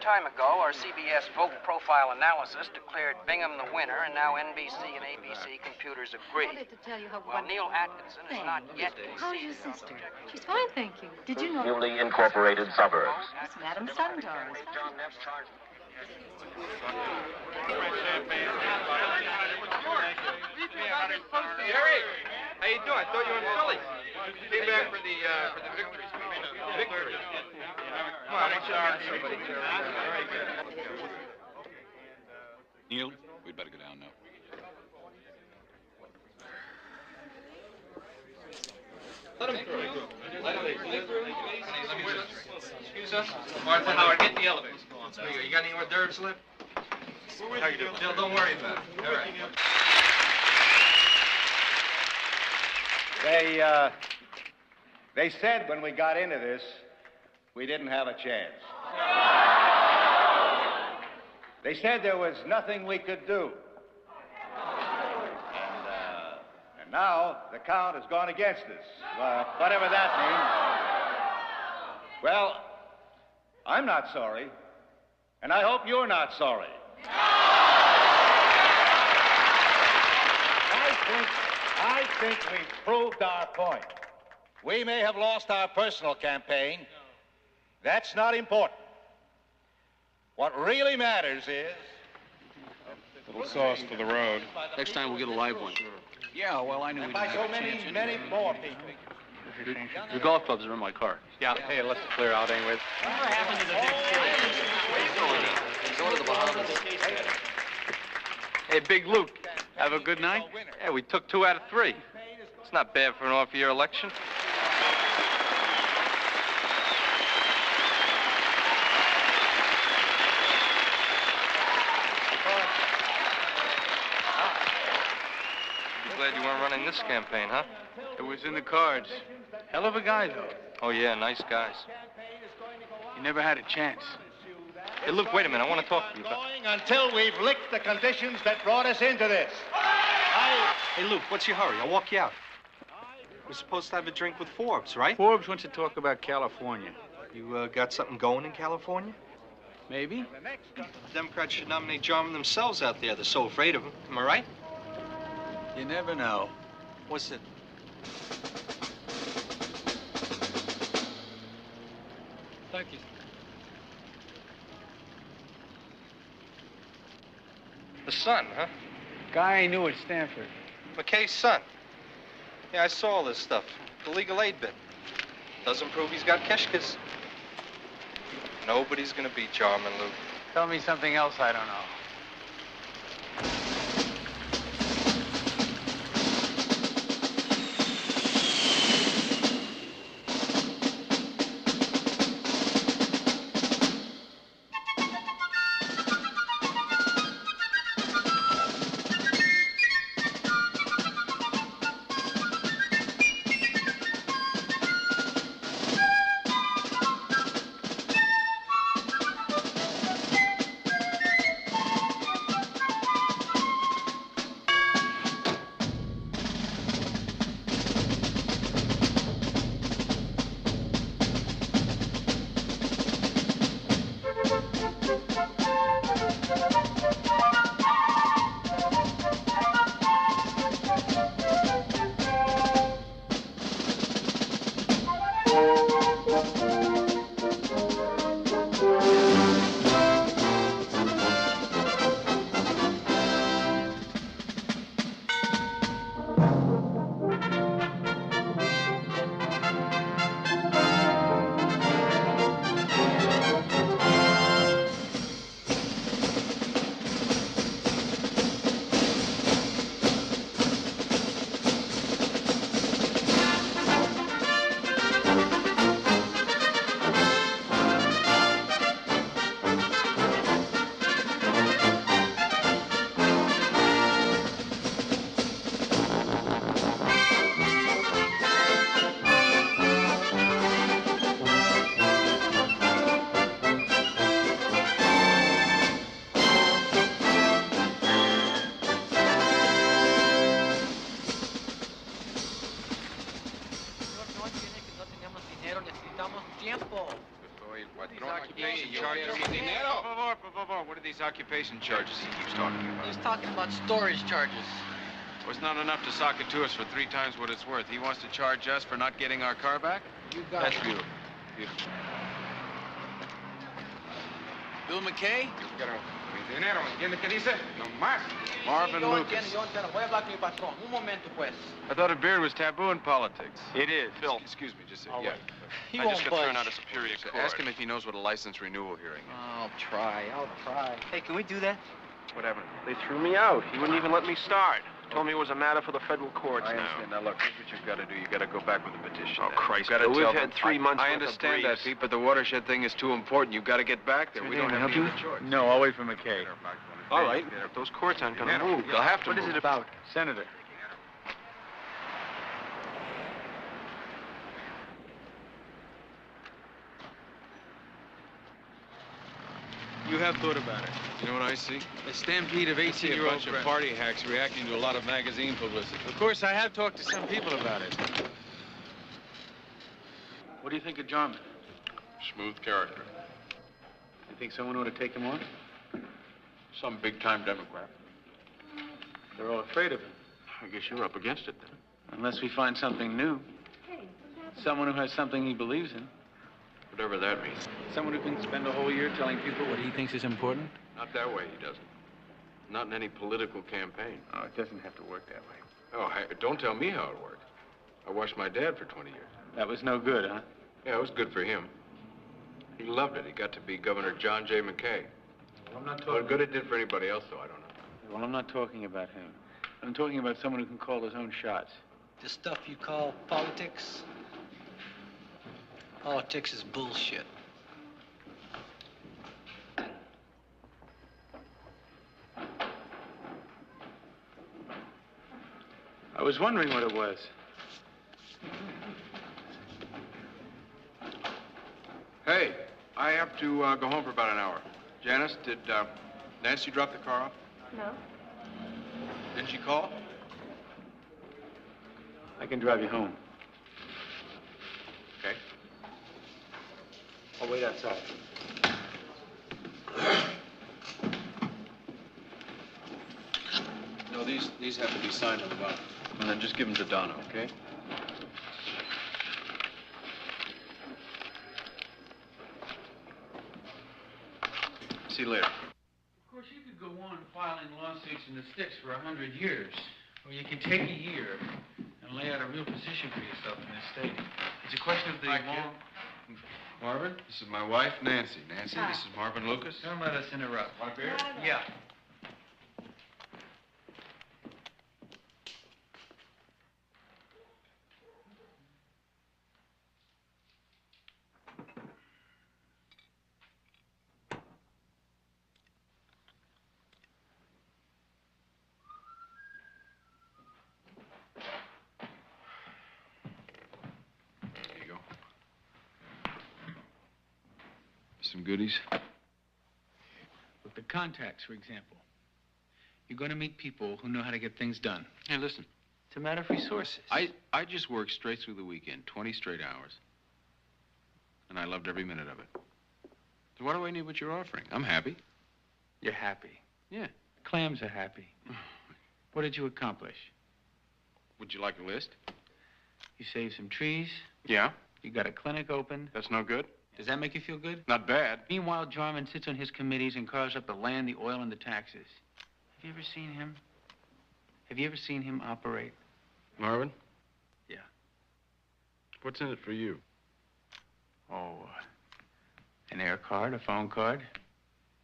time ago, our CBS vote profile analysis declared Bingham the winner, and now NBC and ABC computers agree. I wanted to tell you how Well, Neil Atkinson is not yet How's your conceded on sister? subject. She's fine, thank you. Did you know? Newly incorporated suburbs. It's Madame Sundar. Jerry, how you doing? I thought you were in Philly. Came back for the victory speech. Victory. Come on, I want you to meet somebody. Very good. Neil, we'd better go down now. Let him through. Excuse us. Martha Howard, get the elevators. Go on. You got any hors d'oeuvres left? How you doing? Bill, don't worry about it. All right. They said when we got into this, we didn't have a chance. They said there was nothing we could do. And now the count has gone against us, whatever that means. Well, I'm not sorry, and I hope you're not sorry. I think we've proved our point. We may have lost our personal campaign. That's not important. What really matters is... Little sauce for the road. Next time we'll get a live one. Yeah, well, I knew we didn't by have so a many, chance many anyway. more people. The golf clubs are in my car. Yeah, hey, let's clear out anyway. Go to the Bahamas. Hey, Big Luke, Have a good night. yeah, we took 2 out of 3. It's not bad for an off-year election. Glad you weren't running this campaign, huh? It was in the cards. Hell of a guy, though. Oh, yeah, nice guys. He never had a chance. Hey, Luke, wait a minute. I want to talk to you about... Going until we've licked the conditions that brought us into this. Hey, Luke, what's your hurry? I'll walk you out. We're supposed to have a drink with Forbes, right? Forbes wants to talk about California. You got something going in California? Maybe? The Democrats should nominate Jarman themselves out there. They're so afraid of him. Am I right? You never know. What's it? Thank you. The son, huh? Guy I knew at Stanford. McKay's son. Yeah, I saw all this stuff. The legal aid bit. Doesn't prove he's got kishkas. Nobody's gonna beat Jarman, Luke. Tell me something else I don't know. occupation charges? What are these occupation charges he keeps talking about? He's talking about storage charges. Well, it's not enough to sock it to us for 3 times what it's worth. He wants to charge us for not getting our car back? You got That's it. beautiful. Beautiful. Bill McKay? Dinero, ¿entiende qué dice? No más. Marvin Lucas. Voy a hablar con mi patrón. Un momento, pues. I thought a beard was taboo in politics. It is. Phil. Excuse me, just a All yeah. right. He I won't just got thrown budge. out of Superior Court. Ask him if he knows what a license renewal hearing is. I'll try. Hey, can we do that? What happened? They threw me out. He wouldn't even let me start. Told me it was a matter for the federal courts I now. understand. Now, look, here's what you've got to do. You've got to go back with the petition. Oh, now. Christ, You've got to Bill, tell we've them. had 3 months I worth of understand that, briefs. Pete, but the watershed thing is too important. You've got to get back there. We don't have any other choice. No, I'll wait for McKay. All right. Those courts aren't going to move. They'll have to What is move. it about? Senator. You have thought about it. You know what I see? A stampede of I see a 18-year-old bunch of party hacks reacting to a lot of magazine publicity. Of course, I have talked to some people about it. What do you think of Jarman? Smooth character. You think someone ought to take him on? Some big-time Democrat. They're all afraid of him. I guess you're up against it, then. Unless we find something new. Someone who has something he believes in. Whatever that means. Someone who can spend a whole year telling people what he thinks is important. Not that way, he doesn't. Not in any political campaign. Oh, it doesn't have to work that way. Oh, hey, don't tell me how it worked. I watched my dad for 20 years. That was no good, huh? Yeah, it was good for him. He loved it. He got to be Governor John J. McKay. Well, I'm not What good it did for anybody else, though, I don't know. Well, I'm not talking about him. I'm talking about someone who can call his own shots. The stuff you call politics? Politics is bullshit. I was wondering what it was. Hey, I have to go home for about an hour. Janice, did Nancy drop the car off? No. Didn't she call? I can drive you home. Okay. I'll wait outside. No, these have to be signed on the bottom. And then just give them to Donna, okay? See you later. Of course, you could go on filing lawsuits in the sticks for 100 years. Or you can take a year and lay out a real position for yourself in this state. It's a question of the Hi, kid. long... Marvin, this is my wife, Nancy. Nancy, Hi. this is Marvin Lucas. Don't let us interrupt. Want a beer? Yeah. There you go. Some goodies. With the contacts, for example. You're going to meet people who know how to get things done. Hey, listen. It's a matter of resources. I just worked straight through the weekend, 20 straight hours. And I loved every minute of it. So why do I need what you're offering? I'm happy. You're happy. Yeah. Clams are happy. What did you accomplish? Would you like a list? You saved some trees. Yeah. You got a clinic open. That's no good? Does that make you feel good? Not bad. Meanwhile, Jarman sits on his committees and carves up the land, the oil, and the taxes. Have you ever seen him? Have you ever seen him operate? Marvin? Yeah. What's in it for you? Oh, an air card, a phone card,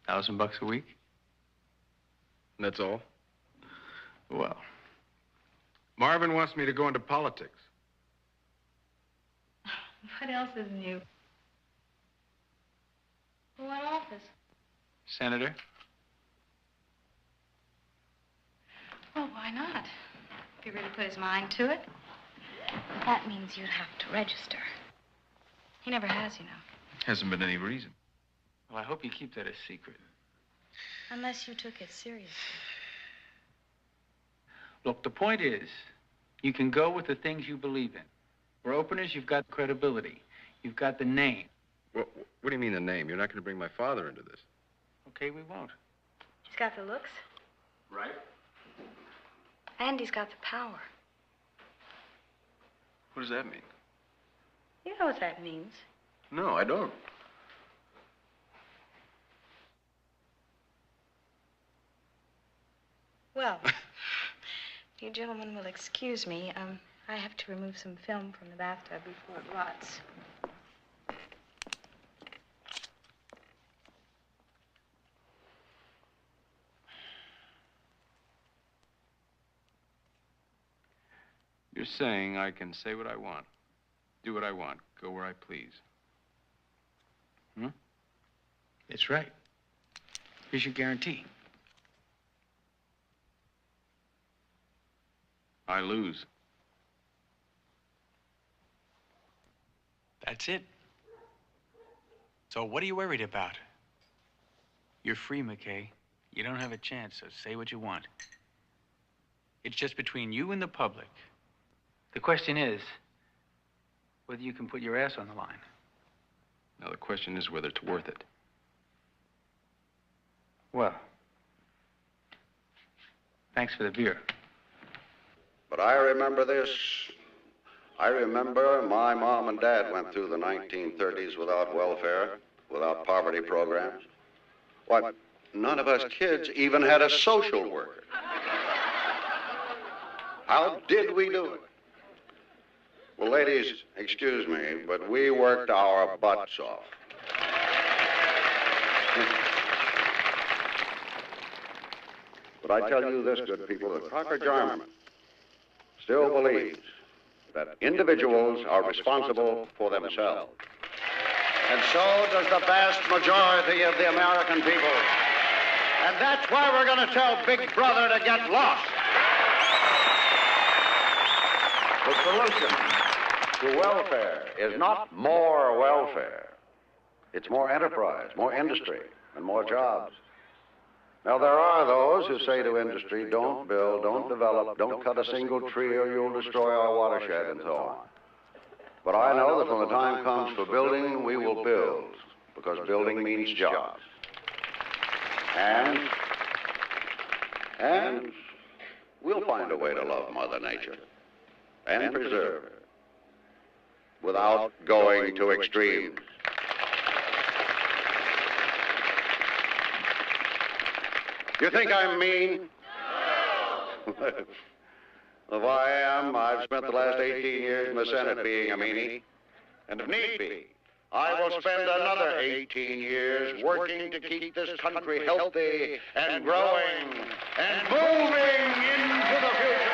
$1,000 a week. That's all? Well, Marvin wants me to go into politics. What else is new? For what office? Senator. Well, why not? If he really put his mind to it. That means you'd have to register. He never has, you know. Hasn't been any reason. Well, I hope you keep that a secret. Unless you took it seriously. Look, the point is, you can go with the things you believe in. For openers, you've got credibility. You've got the name. What do you mean the name? You're not going to bring my father into this. Okay, we won't. He's got the looks. Right. And he's got the power. What does that mean? You know what that means. No, I don't. Well, you gentlemen will excuse me. I have to remove some film from the bathtub before it rots. You're saying I can say what I want, do what I want, go where I please. Hmm? That's right. Here's your guarantee. I lose. That's it. So what are you worried about? You're free, McKay. You don't have a chance, so say what you want. It's just between you and the public. The question is whether you can put your ass on the line. Now, the question is whether it's worth it. Well, thanks for the beer. But I remember this. I remember my mom and dad went through the 1930s without welfare, without poverty programs. Why, none of us kids even had a social worker. How did we do it? Well, ladies, excuse me, but we worked our butts off. But I tell you this, good people, that Crocker Jarman still believes that individuals are responsible for themselves. And so does the vast majority of the American people. And that's why we're going to tell Big Brother to get lost. The solution to welfare is not more welfare. It's more enterprise, more industry, and more jobs. Now, there are those who say to industry, don't build, don't develop, don't cut a single tree or you'll destroy our watershed and so on. But I know that when the time comes for building, we will build, because building means jobs. And we'll find a way to love Mother Nature and preserve her without going to extremes. You think I'm mean? No. If I am, I've spent the last 18 years in the Senate being a meanie. And if need be, I will spend another 18 years working to keep this country healthy and growing and moving into the future.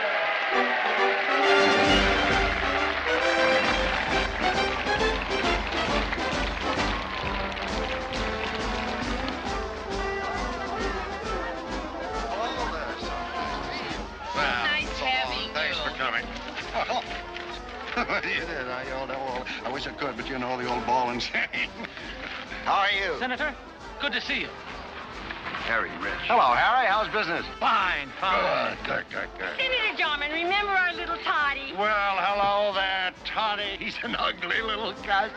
You did, I wish I could, but you know the old ball and chain. How are you? Senator, good to see you. Harry Rich. Hello, Harry. How's business? Fine, fine. Good. Senator Jarman, remember our little Toddy? Well, hello there, Toddy. He's an ugly little cuss.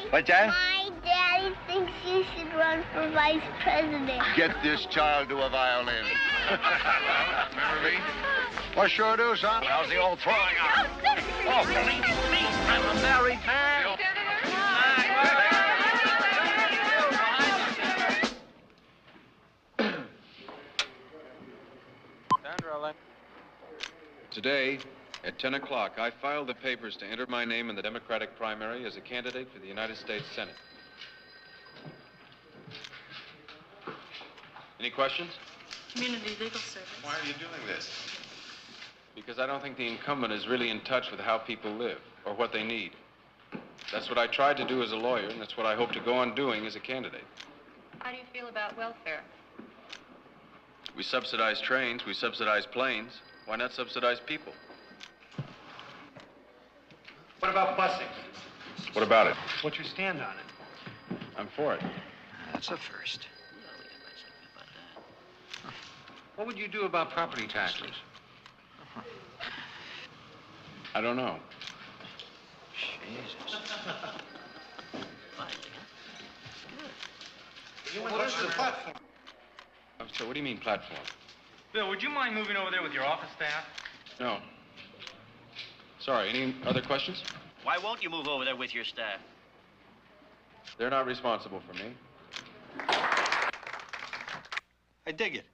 What's that? My daddy thinks you should run for vice president. Get this child to a violin. Remember me? Well, sure do, son. How's the old throwing out? Oh, Me, I'm a married man. Today, at 10 o'clock, I filed the papers to enter my name in the Democratic primary as a candidate for the United States Senate. Any questions? Community legal service. Why are you doing this? Because I don't think the incumbent is really in touch with how people live or what they need. That's what I tried to do as a lawyer, and that's what I hope to go on doing as a candidate. How do you feel about welfare? We subsidize trains, we subsidize planes. Why not subsidize people? What about busing? What about it? What's your stand on it? I'm for it. That's a first. What would you do about property taxes? I don't know. Jesus. Well, this is a platform. So what do you mean platform? Bill, would you mind moving over there with your office staff? No. Sorry, any other questions? Why won't you move over there with your staff? They're not responsible for me. I dig it.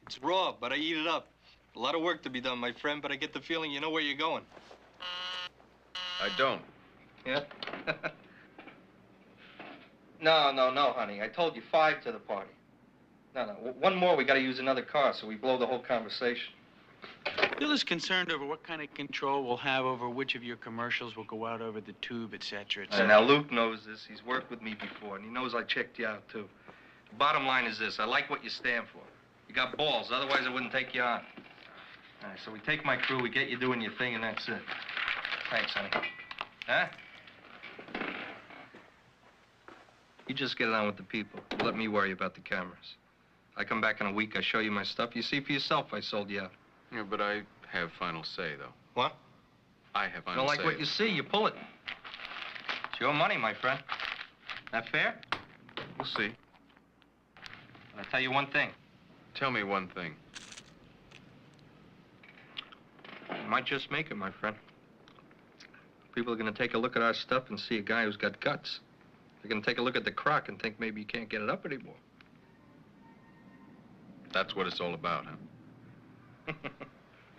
It's raw, but I eat it up. A lot of work to be done, my friend, but I get the feeling you know where you're going. I don't. Yeah? No, honey. I told you 5 to the party. No. One more, we gotta use another car, so we blow the whole conversation. Bill is concerned over what kind of control we'll have over which of your commercials will go out over the tube, et cetera, et cetera. Now, Luke knows this. He's worked with me before, and he knows I checked you out, too. The bottom line is this. I like what you stand for. You got balls. Otherwise, I wouldn't take you on. All right, so we take my crew, we get you doing your thing, and that's it. Thanks, honey. Huh? You just get it on with the people. Let me worry about the cameras. I come back in a week, I show you my stuff. You see for yourself I sold you out. Yeah, but I have final say, though. What? I have final say. Don't like what you see, you pull it. It's your money, my friend. That fair? We'll see. But I'll tell you one thing. Tell me one thing. You might just make it, my friend. People are going to take a look at our stuff and see a guy who's got guts. They're going to take a look at the crock and think maybe you can't get it up anymore. That's what it's all about, huh?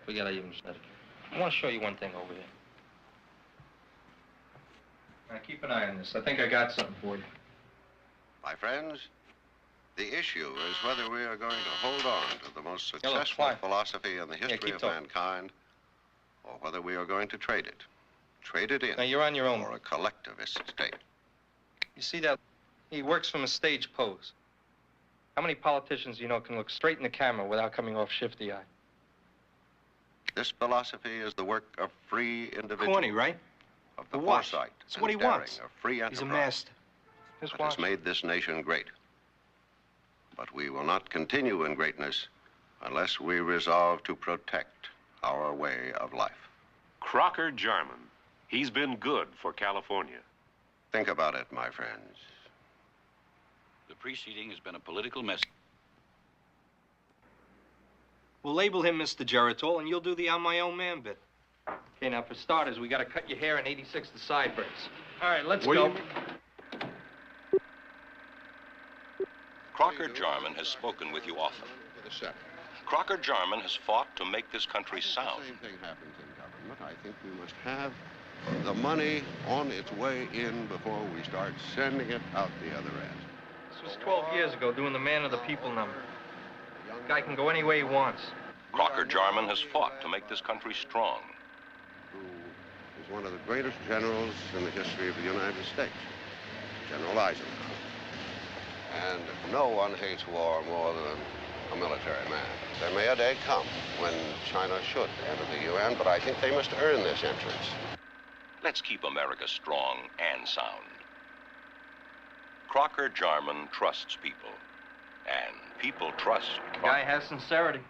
Forget I even said it. I want to show you one thing over here. Now, keep an eye on this. I think I got something for you. My friends, the issue is whether we are going to hold on to the most Hello, successful fine. philosophy in the history keep of talking. mankind, or whether we are going to trade it. Trade it in Now, you're on your own. for a collectivist state. You see that? He works from a stage pose. How many politicians you know can look straight in the camera without coming off shifty eye? This philosophy is the work of free individuals. Corny, right? Of the For what? foresight It's and what he daring wants. of free enterprise. He's a master. Just that has watch. made this nation great. But we will not continue in greatness unless we resolve to protect our way of life. Crocker Jarman. He's been good for California. Think about it, my friends. The preceding has been a political message. We'll label him Mr. Geritol, and you'll do the I'm my own man bit. Okay, now, for starters, we got to cut your hair and 86 the sideburns. All right, let's go. Crocker Jarman has spoken with you often. Crocker Jarman has fought to make this country sound. The same thing happens in government. I think we must have the money on its way in before we start sending it out the other end. This was 12 years ago, doing the man of the people number. Guy can go any way he wants. Crocker Jarman has fought to make this country strong. Who is one of the greatest generals in the history of the United States, General Eisenhower. And no one hates war more than a military man. There may a day come when China should enter the UN, but I think they must earn this entrance. Let's keep America strong and sound. Crocker Jarman trusts people, and people trust The guy has sincerity.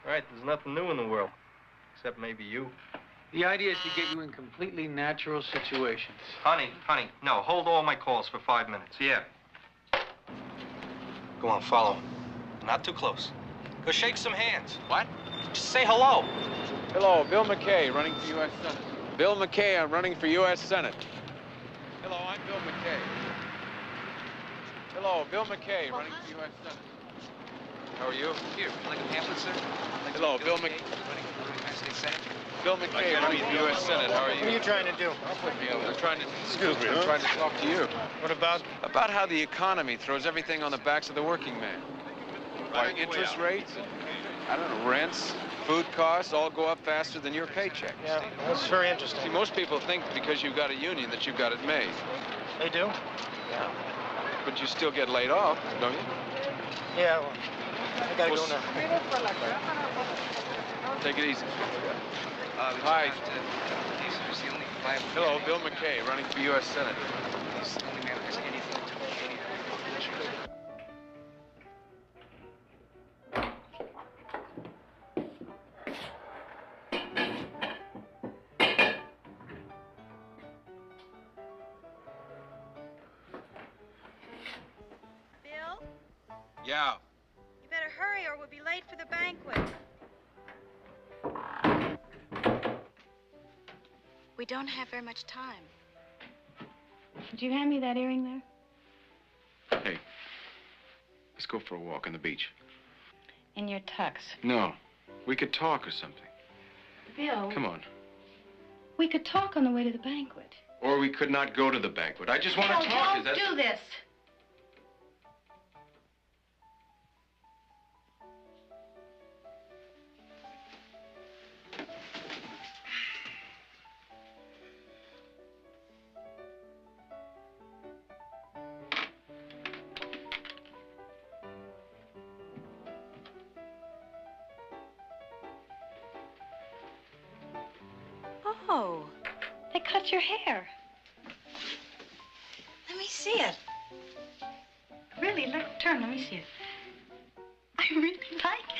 Right, there's nothing new in the world, except maybe you. The idea is to get you in completely natural situations. Honey, no, hold all my calls for 5 minutes. Yeah. Go on, follow him. Not too close. Go shake some hands. What? Just say hello. Hello, Bill McKay, running for U.S. Senate. Bill McKay, I'm running for U.S. Senate. Hello, I'm Bill McKay. Hello, Bill McKay, running for U.S. Senate. How are you? Here, would you like a pamphlet, sir? Hello, Bill McKay. Running for the United States Senate. Bill McKay, running for U.S. Senate. How are you? What are you trying to do? I'm trying to... Excuse me, I'm trying to talk to you. What about? About how the economy throws everything on the backs of the working man. Why interest rates, I don't know, rents, food costs all go up faster than your paycheck. Yeah, that's very interesting. See, most people think because you've got a union that you've got it made. They do? Yeah. But you still get laid off, don't you? Yeah, well, I gotta go now. Take it easy. Hi. Hello, Bill McKay, running for U.S. Senate. He's the only man who has anything to do with any Bill? Yeah. You better hurry or we'll be late for the banquet. We don't have very much time. Would you hand me that earring there? Hey, let's go for a walk on the beach. In your tux. No, we could talk or something. Bill. Come on. We could talk on the way to the banquet. Or we could not go to the banquet. I just want to talk. Is that... Don't do this. Oh, they cut your hair. Let me see it. Really, turn, let me see it. I really like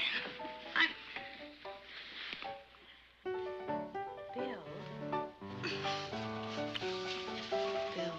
it. Bill. Bill.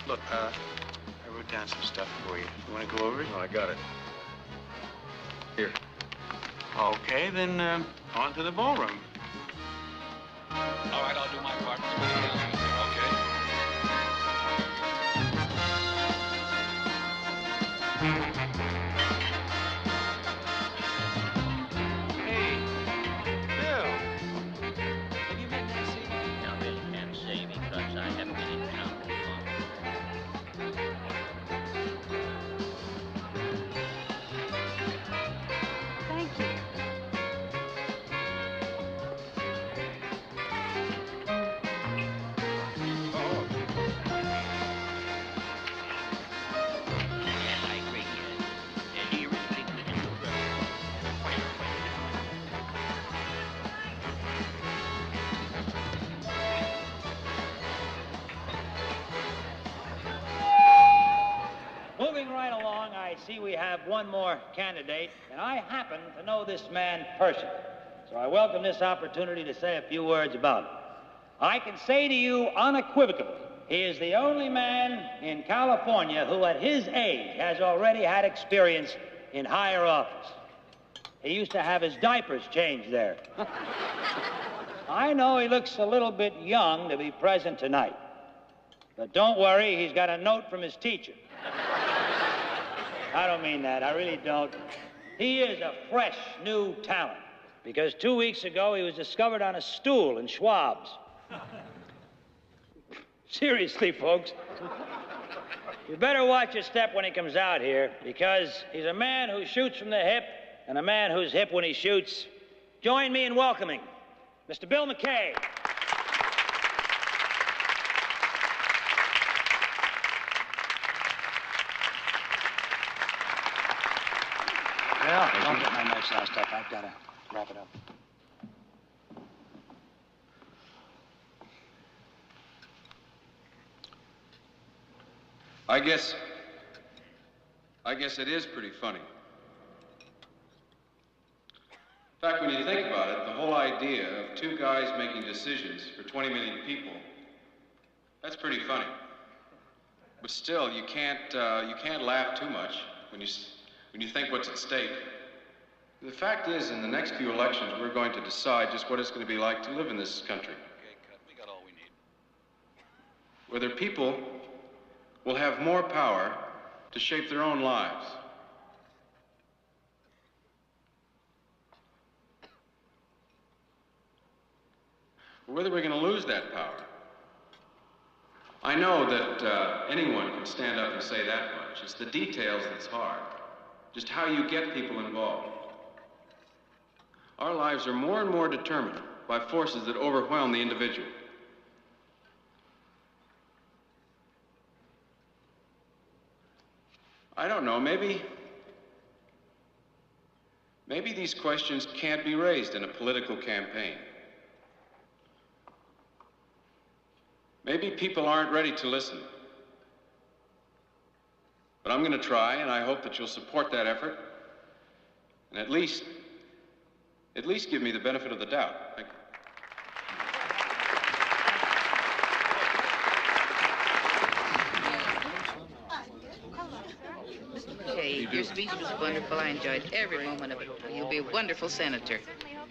Look, I wrote down some stuff for you. You want to go over it? Oh, I got it. Here. Okay, then on to the ballroom. All right, I'll do my part. Hey, Bill. Have you met Nancy? Now, Bill can't say because I haven't been in town very long. Thank you. Yes, I agree. He originally went into Moving right along, I see we have one more candidate, and I happen to know this man personally. So I welcome this opportunity to say a few words about him. I can say to you unequivocally, he is the only man in California who at his age has already had experience in higher office. He used to have his diapers changed there. I know he looks a little bit young to be present tonight. But don't worry, he's got a note from his teacher. I don't mean that, I really don't. He is a fresh, new talent. Because 2 weeks ago, he was discovered on a stool in Schwab's. Seriously, folks. You better watch your step when he comes out here, because he's a man who shoots from the hip, and a man who's hip when he shoots. Join me in welcoming Mr. Bill McKay. Well, don't get my notes last up. I've got to wrap it up. I guess it is pretty funny. In fact, when you think about it, the whole idea of two guys making decisions for 20 million people, that's pretty funny. But still, you can't laugh too much when you think what's at stake. The fact is, in the next few elections, we're going to decide just what it's going to be like to live in this country. Okay, cut. We got all we need. Whether people will have more power to shape their own lives. Or whether we're going to lose that power. I know that anyone can stand up and say that much. It's the details that's hard. Just how you get people involved. Our lives are more and more determined by forces that overwhelm the individual. I don't know, maybe these questions can't be raised in a political campaign. Maybe people aren't ready to listen. But I'm going to try, and I hope that you'll support that effort, and at least give me the benefit of the doubt. Thank you. Hey, your speech was wonderful. I enjoyed every moment of it. You'll be a wonderful senator.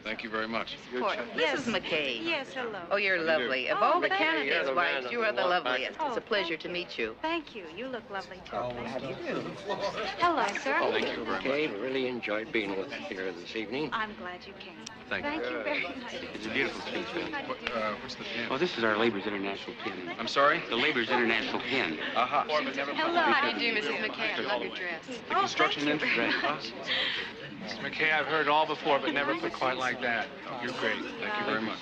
Thank you very much. Mrs. McKay. Yes, hello. Oh, you're lovely. Of all the thank you. candidates' wives, you are the loveliest. Oh, It's a pleasure to meet you. Thank you. You look lovely, too. How do you do? Hello, sir. Thank you very much. Okay, really enjoyed being with you here this evening. I'm glad you came. Thank you very much. It's a beautiful speech, man. What's the pin? Well, this is our Labor's International pin. I'm sorry? The Labor's International pin. Aha. Hello. How do you do, Mrs. McKay? I love your dress. The construction industry. Mr. McKay, I've heard all before, but never put quite like that. You're great. Thank you very much.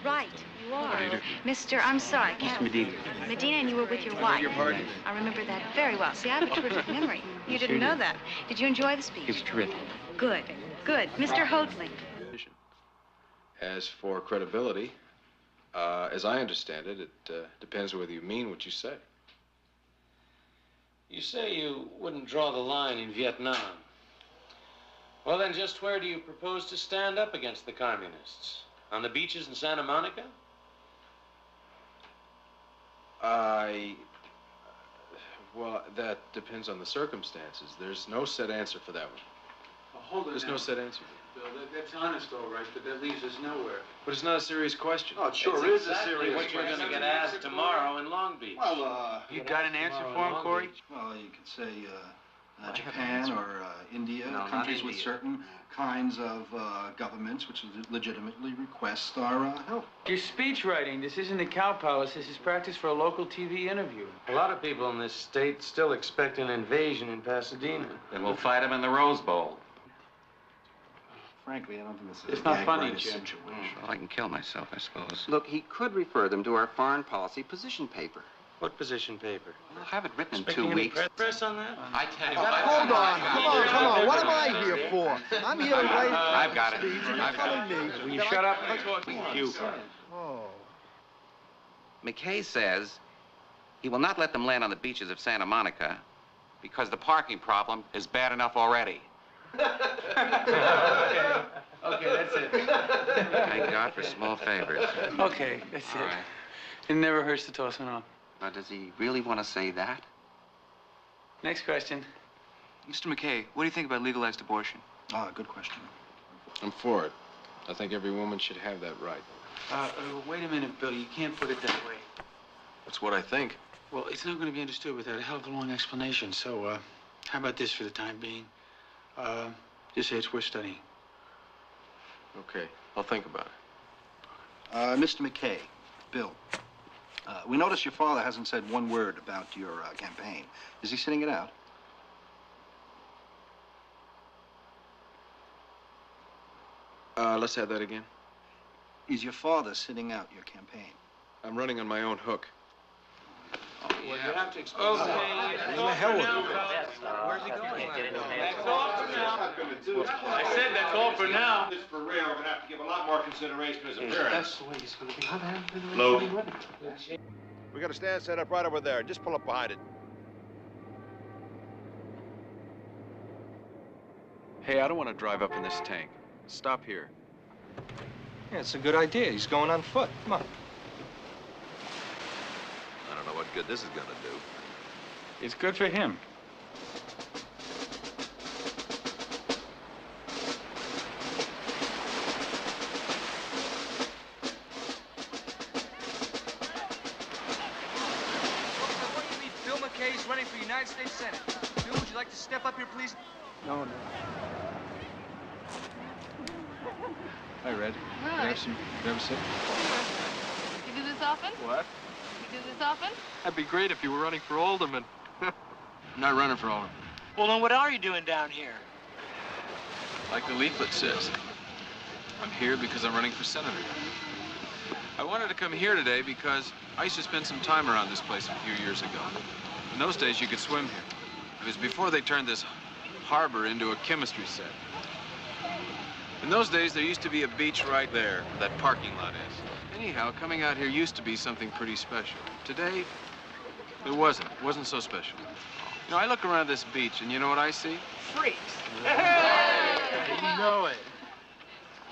Right, you are. How do you do? Mr. I'm sorry, Mr. Medina. Medina, and you were with your wife. your pardon? I remember that very well. See, I have a terrific memory. You didn't know that. Did you enjoy the speech? It was terrific. Good, good. Mr. Hoadling. As for credibility, as I understand it, it depends whether you mean what you say. You say you wouldn't draw the line in Vietnam. Well, then just where do you propose to stand up against the communists? On the beaches in Santa Monica? Well, that depends on the circumstances. There's no set answer for that one. Well, hold it There's now. no set answer. Bill, that's honest, all right, but that leaves us nowhere. But it's not a serious question. Oh, it sure is a serious question. What you're going to get asked tomorrow in Long Beach. Well, You got an answer for him, Corey? Well, you could say Japan or India, countries with certain kinds of governments which legitimately request our help. Your speech writing, this isn't a cow palace. This is practice for a local TV interview. A lot of people in this state still expect an invasion in Pasadena. Then we'll fight them in the Rose Bowl. Frankly, I don't think this is It's a not gag funny, writer Jim. situation. Well, I can kill myself, I suppose. Look, he could refer them to our foreign policy position paper. What position paper? We'll have it written in Speaking 2 in weeks. the press on that? I tell you Hold on, come on. What am I here for? I'm here to write. I've got it. I've got it. Will you shut up? You. Oh. McKay says he will not let them land on the beaches of Santa Monica because the parking problem is bad enough already. Okay, that's it. Thank God for small favors. Okay, that's it. All right. It never hurts to toss one off. Now, does he really want to say that? Next question. Mr. McKay, what do you think about legalized abortion? Ah, good question. I'm for it. I think every woman should have that right. Wait a minute, Bill. You can't put it that way. That's what I think. Well, it's not going to be understood without a hell of a long explanation. So, how about this for the time being? Just say it's worth studying. Okay, I'll think about it. Mr. McKay, Bill, we notice your father hasn't said one word about your campaign. Is he sitting it out? Let's have that again. Is your father sitting out your campaign? I'm running on my own hook. Well, you have to explain. Where the hell with it? Where's he going? That's all for now. I said that's all for now. This for real, we're gonna have to give a lot more consideration to his appearance. That's the way he's going to be. Lou. We got a stand set up right over there. Just pull up behind it. Hey, I don't want to drive up in this tank. Stop here. Yeah, it's a good idea. He's going on foot. Come on. I don't know what good this is gonna do. It's good for him. Bill McKay is running for United States Senate. Bill, would you like to step up here, please? No. Hi, Red. Hi. Can I have a sip? You do this often? What? You do this often? That'd be great if you were running for alderman. I'm not running for alderman. Well, then what are you doing down here? Like the leaflet says. I'm here because I'm running for senator. I wanted to come here today because I used to spend some time around this place a few years ago. In those days, you could swim here. It was before they turned this harbor into a chemistry set. In those days, there used to be a beach right there, where that parking lot is. Anyhow, coming out here used to be something pretty special. Today, it wasn't. It wasn't so special. You know, I look around this beach, and you know what I see? Freaks. You know it.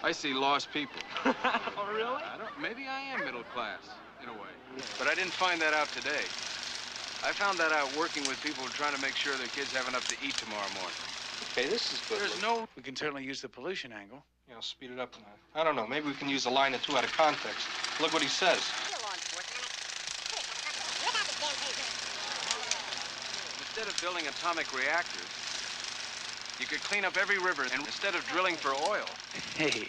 I see lost people. Oh, really? Maybe I am middle class, in a way. But I didn't find that out today. I found that out working with people trying to make sure their kids have enough to eat tomorrow morning. Okay, this is good. We can certainly use the pollution angle. You know, speed it up now. I don't know. Maybe we can use a line or two out of context. Look what he says. Instead of building atomic reactors, you could clean up every river, and instead of drilling for oil. Hey,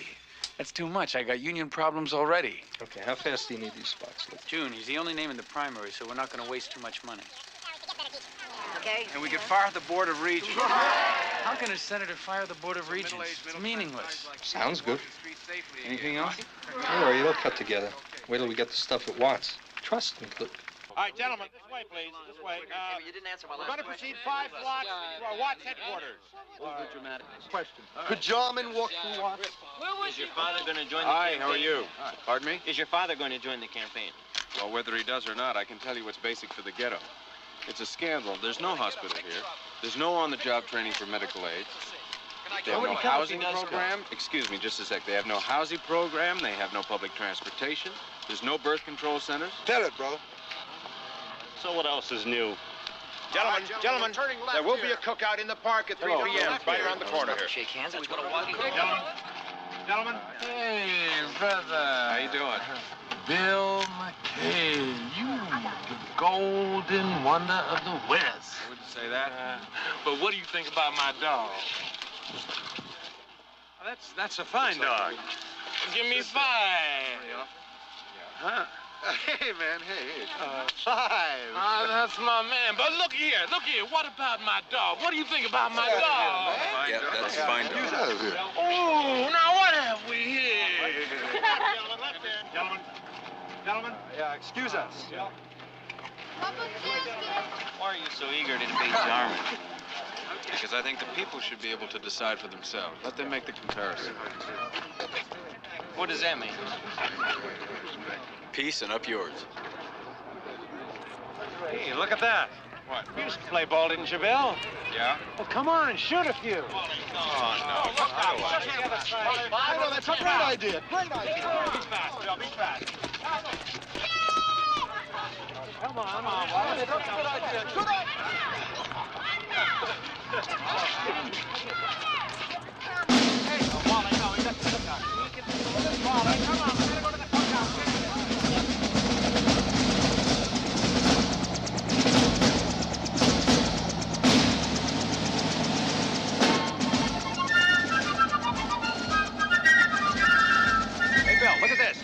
that's too much. I got union problems already. Okay, how fast do you need these spots? Look. June, he's the only name in the primary, so we're not going to waste too much money. Okay? And we could fire the Board of Regents. How can a senator fire the Board of Regents? It's meaningless. Sounds good. Anything else? Don't worry, it'll cut together. Wait till we get the stuff it wants. Trust me, Luke. All right, gentlemen, this way, please. This way. You didn't answer my We're last going to question. proceed 5 blocks to our Watts headquarters. Dramatic. Question. Could Jarman walk through Watts? Is your father going to join the Hi, campaign? how are you? Pardon me? Is your father going to join the campaign? Well, whether he does or not, I can tell you what's basic for the ghetto. It's a scandal. There's no hospital here. There's no on-the-job training for medical aids. They have no housing program. Excuse me, just a sec. They have no housing program. They have no public transportation. There's no birth control centers. Tell it, brother. So what else is new? Gentlemen, there will be a cookout in the park at 3 p.m. right around the corner here. Shake hands. We're going to walk. Gentlemen. Hey, brother. How you doing? Bill McKay, you the golden wonder of the West. I wouldn't say that. But what do you think about my dog? That's a fine dog. Give me 5. Huh? Hey, man, hey. 5. That's my man. But look here. What about my dog? What do you think about my dog? Yeah, that's a fine dog. Out of here. Oh, now what have we here? Gentlemen, excuse us. Why are you so eager to debate Jarman? Because I think the people should be able to decide for themselves. Let them make the comparison. What does that mean? Peace and up yours. Hey, look at that. What? You used to play ball, didn't you, Bill? Yeah? Well, come on, shoot a few. Oh, no. Oh, that's a great idea. Great idea. Be fast, Bill, be fast. Come on, Wally. That's a good idea. Good idea. Hey, Wally, no, he doesn't look out. Wally, come on, we gotta go to the cookout. Hey, Bill, look at this.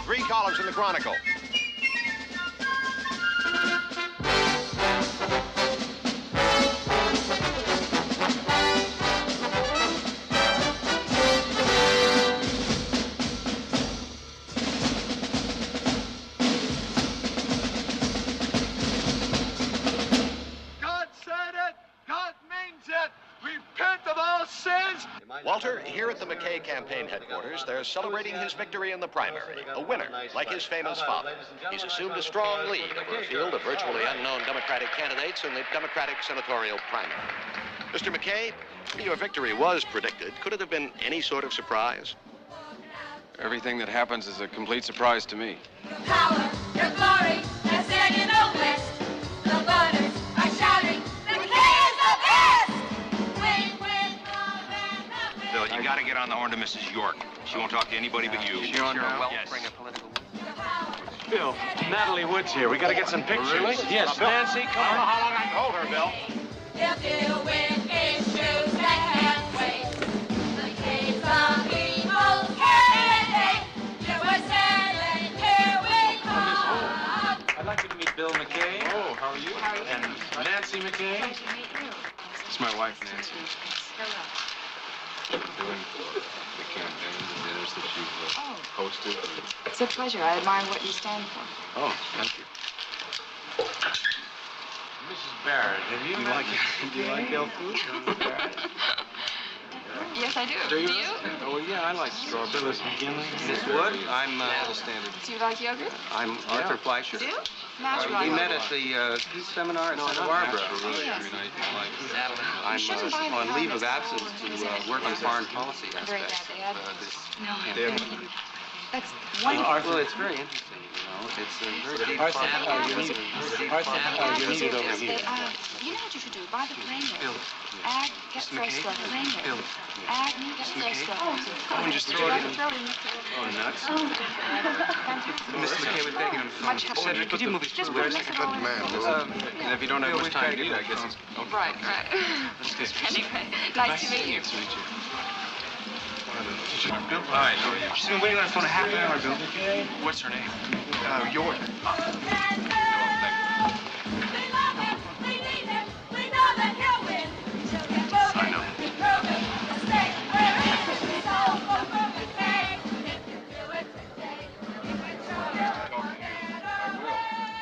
3 columns in the Chronicle. God said it. God means it. Repent of all sins. Walter, here at the McKay campaign headquarters, they're celebrating his victory in the primary. A winner, like his famous father. He's assumed a strong lead over a field of virtually unknown Democratic candidates in the Democratic senatorial primary. Mr. McKay, your victory was predicted. Could it have been any sort of surprise? Everything that happens is a complete surprise to me. Power, your glory, has set in the west. The voters are shouting, McKay is the best! Wait with love and nothing. Bill, you gotta get on the horn to Mrs. York. She won't talk to anybody but you. She on now? Yes. Bring a political. Bill, Natalie Wood's here. We gotta get some pictures. Really? Yes, Bill, Nancy, I come don't know on. how long I can hold her, Bill. They'll deal with issues that can't wait. McKay's the people's candidate. You were saying, here we come. I'd like you to meet Bill McKay. Oh, how are you? And Nancy McKay. It's my wife, Nancy. doing for the campaign, the dinners that you've hosted. It's a pleasure. I admire what you stand for. Oh, thank you. Mrs. Barrett, have you Do you like Bell Food? Yes, I do. Do you? Oh, yeah, I like strawberry. Miss Wood, I'm the standard. Do you like yogurt? I'm Arthur Fleischer. You do? Natural. We met at the peace seminar in Santa Barbara. Yes. I'm on leave of absence to work on foreign policy Very aspects bad. of this No, campaign. that's wonderful. Well, it's very interesting, you know. It's a very deep Arthur, part. you need it over here. You know what you should do? Buy the plane Bill. Add, get Mr. fresh McKay? stuff. Plane Bill. Add, get fresh stuff. Go and just throw it in. Throw it in. Oh, nuts. Fantastic. Mr. McKay would beg you on the phone. Much help. Cedric, could you move his Just food? mix it all in. And if you don't have much time to eat, I guess it's... Right, right. Anyway, nice to meet you. Bill, hi. She's been waiting on the phone a half an hour, Bill. What's her name? York. I know.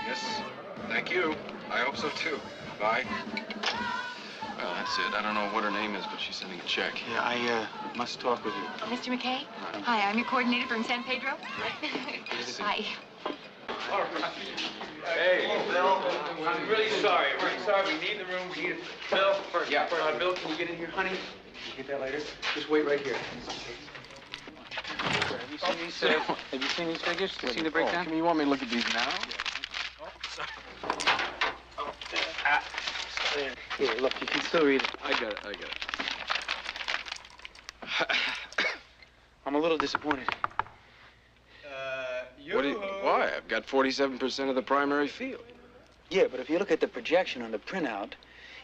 Yes, thank you. I hope so, too. Bye. Well, that's it. I don't know what her name is, but she's sending a check. Yeah, I must talk with you. Mr. McKay? Hi, I'm your coordinator from San Pedro. Hi. Hey, Bill. I'm really sorry. We're sorry. We need the room. We need it. Bill, first. Yeah. Bill, can you get in here, honey? You get that later. Just wait right here. Have you seen these figures? Seen the breakdown? You want me to look at these now? Here, look, you can still read it. I got it. I'm a little disappointed. Why? I've got 47% of the primary field. Yeah, but if you look at the projection on the printout,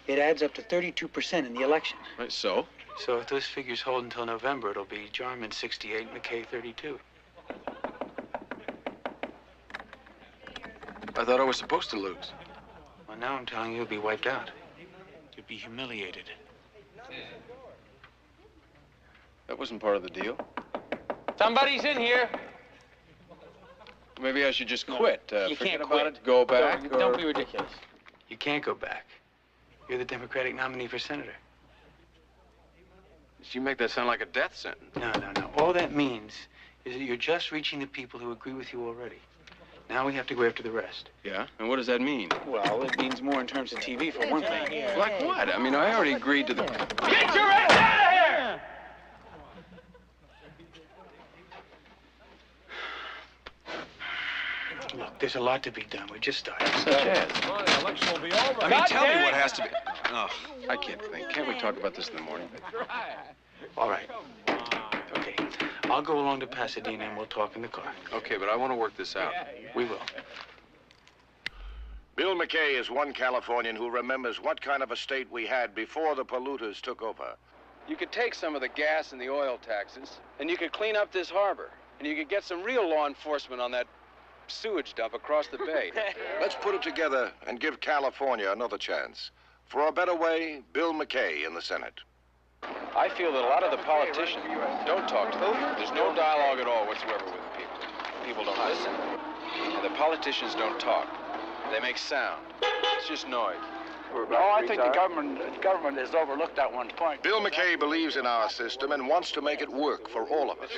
it adds up to 32% in the election. Right, so? So if those figures hold until November, it'll be Jarman 68, McKay 32. I thought I was supposed to lose. Well, now I'm telling you, you'll be wiped out. You'll be humiliated. That wasn't part of the deal. Somebody's in here. Maybe I should just quit. You Forget can't about quit. it, go back, Don't be ridiculous. You can't go back. You're the Democratic nominee for senator. You make that sound like a death sentence. No. All that means is that you're just reaching the people who agree with you already. Now we have to go after the rest. Yeah? And what does that mean? Well, it means more in terms of TV, for one thing. Like what? I mean, I already agreed to the... Get your ass out of here! Look, there's a lot to be done. We're just starting. Such as? Well, the election will be over. I mean, tell me what has to be... Oh, I can't think. Can't we talk about this in the morning? All right. Okay. I'll go along to Pasadena and we'll talk in the car. Okay, but I want to work this out. We will. Bill McKay is one Californian who remembers what kind of a state we had before the polluters took over. You could take some of the gas and the oil taxes, and you could clean up this harbor, and you could get some real law enforcement on that sewage dump across the bay. Let's put it together and give California another chance. For a better way, Bill McKay in the Senate. I feel that a lot of the politicians don't talk to them. There's no dialogue at all whatsoever with the people. People don't listen. And the politicians don't talk. They make sound. It's just noise. Oh, I think the government has overlooked that one point. Bill McKay believes in our system and wants to make it work for all of us.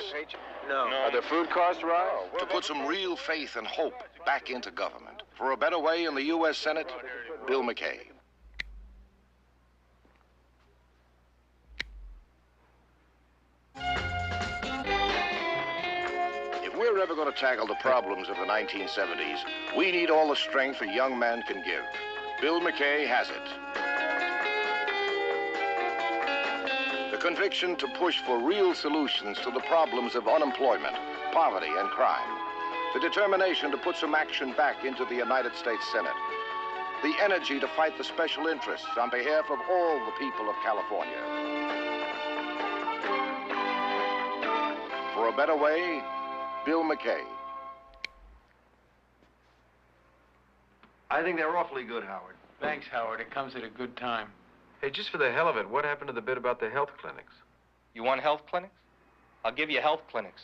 No. Are the food costs right? To put some real faith and hope back into government. For a better way in the U.S. Senate, Bill McKay. If we're ever going to tackle the problems of the 1970s, we need all the strength a young man can give. Bill McKay has it. The conviction to push for real solutions to the problems of unemployment, poverty, and crime. The determination to put some action back into the United States Senate. The energy to fight the special interests on behalf of all the people of California. For a better way, Bill McKay. I think they're awfully good, Howard. Thanks, Howard. It comes at a good time. Hey, just for the hell of it, what happened to the bit about the health clinics? You want health clinics? I'll give you health clinics.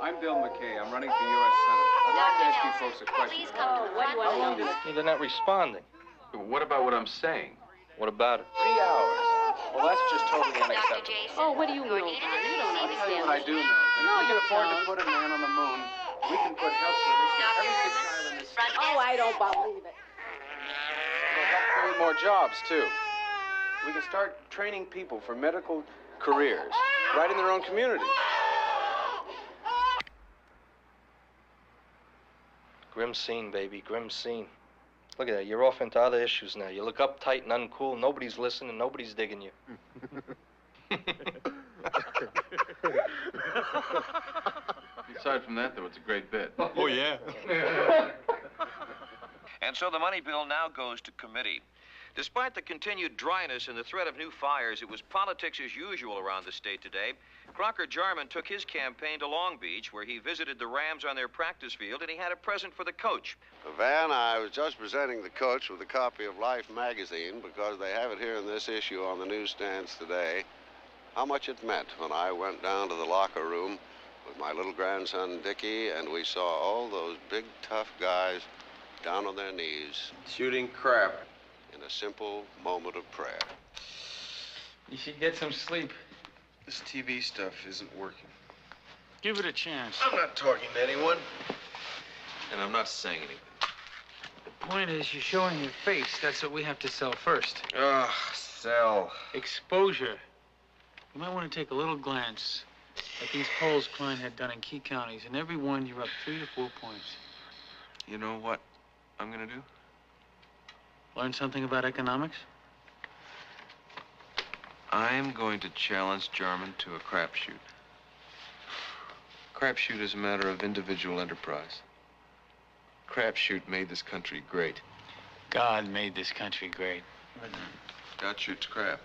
I'm Bill McKay. I'm running for U.S. Senate. I'd like to ask you folks a question. How long did they're not responding? What about what I'm saying? What about it? 3 hours. Well, that's just totally unacceptable. Oh, what do you know? You don't I'll tell you understand. what I do know. That if we can afford to put a man on the moon, we can put health clinics in every sick child in this state. Oh, I don't believe it. It'll help create more jobs, too. We can start training people for medical careers right in their own community. Grim scene, baby, grim scene. Look at that, you're off into other issues now. You look uptight and uncool, nobody's listening, nobody's digging you. Aside from that, though, it's a great bit. Oh, yeah. And so the money bill now goes to committee. Despite the continued dryness and the threat of new fires, it was politics as usual around the state today. Crocker Jarman took his campaign to Long Beach, where he visited the Rams on their practice field, and he had a present for the coach. Van, I was just presenting the coach with a copy of Life magazine because they have it here in this issue on the newsstands today. How much it meant when I went down to the locker room with my little grandson Dickie, and we saw all those big, tough guys down on their knees. Shooting crap. In a simple moment of prayer. You should get some sleep. This TV stuff isn't working. Give it a chance. I'm not talking to anyone. And I'm not saying anything. The point is, you're showing your face. That's what we have to sell first. Ugh, sell. Exposure. You might want to take a little glance at these polls Klein had done in key counties. In every one, you're up 3 to 4 points. You know what I'm gonna do? Learn something about economics? I'm going to challenge Jarman to a crapshoot. Crapshoot is a matter of individual enterprise. Crapshoot made this country great. God made this country great. God shoots crap.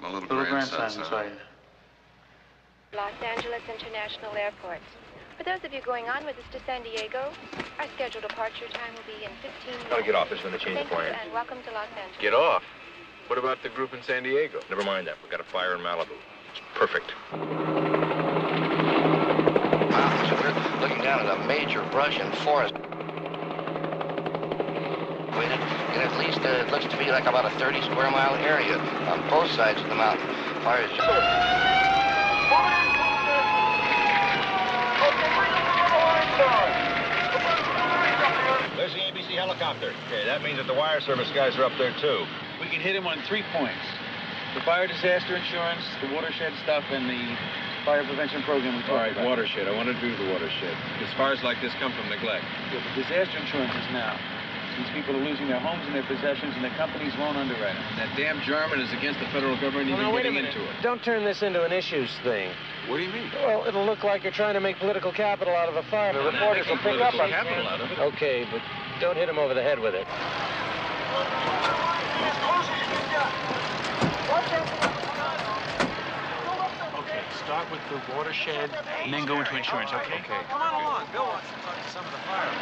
My little grandson's grandson's right. Los Angeles International Airport. For those of you going on with us to San Diego, our scheduled departure time will be in 15 minutes. Gotta get off. This is when they change the Thank you, plan. and welcome to Los Angeles. Get off? What about the group in San Diego? Never mind that. We got a fire in Malibu. It's perfect. Wow, so we're looking down at a major brush and forest. And at least it looks to be like about a 30 square mile area on both sides of the mountain. Fire is There's the ABC helicopter. Okay, that means that the wire service guys are up there, too. We can hit him on 3 points. The fire disaster insurance, the watershed stuff, and the fire prevention program we talked All right, about. watershed. I want to do the watershed. Because fires like this come from neglect. Yeah, but disaster insurance is now. These people are losing their homes and their possessions, and the companies won't underwrite them. That damn Jarman is against the federal government even getting into it. Don't turn this into an issues thing. What do you mean? Well, it'll look like you're trying to make political capital out of a fire. The reporters will pick up on it. Capital out of it. Okay, but don't hit him over the head with it. Okay, start with the watershed, and then go into insurance, okay? Okay. Come on along. Bill wants to talk to some of the firemen.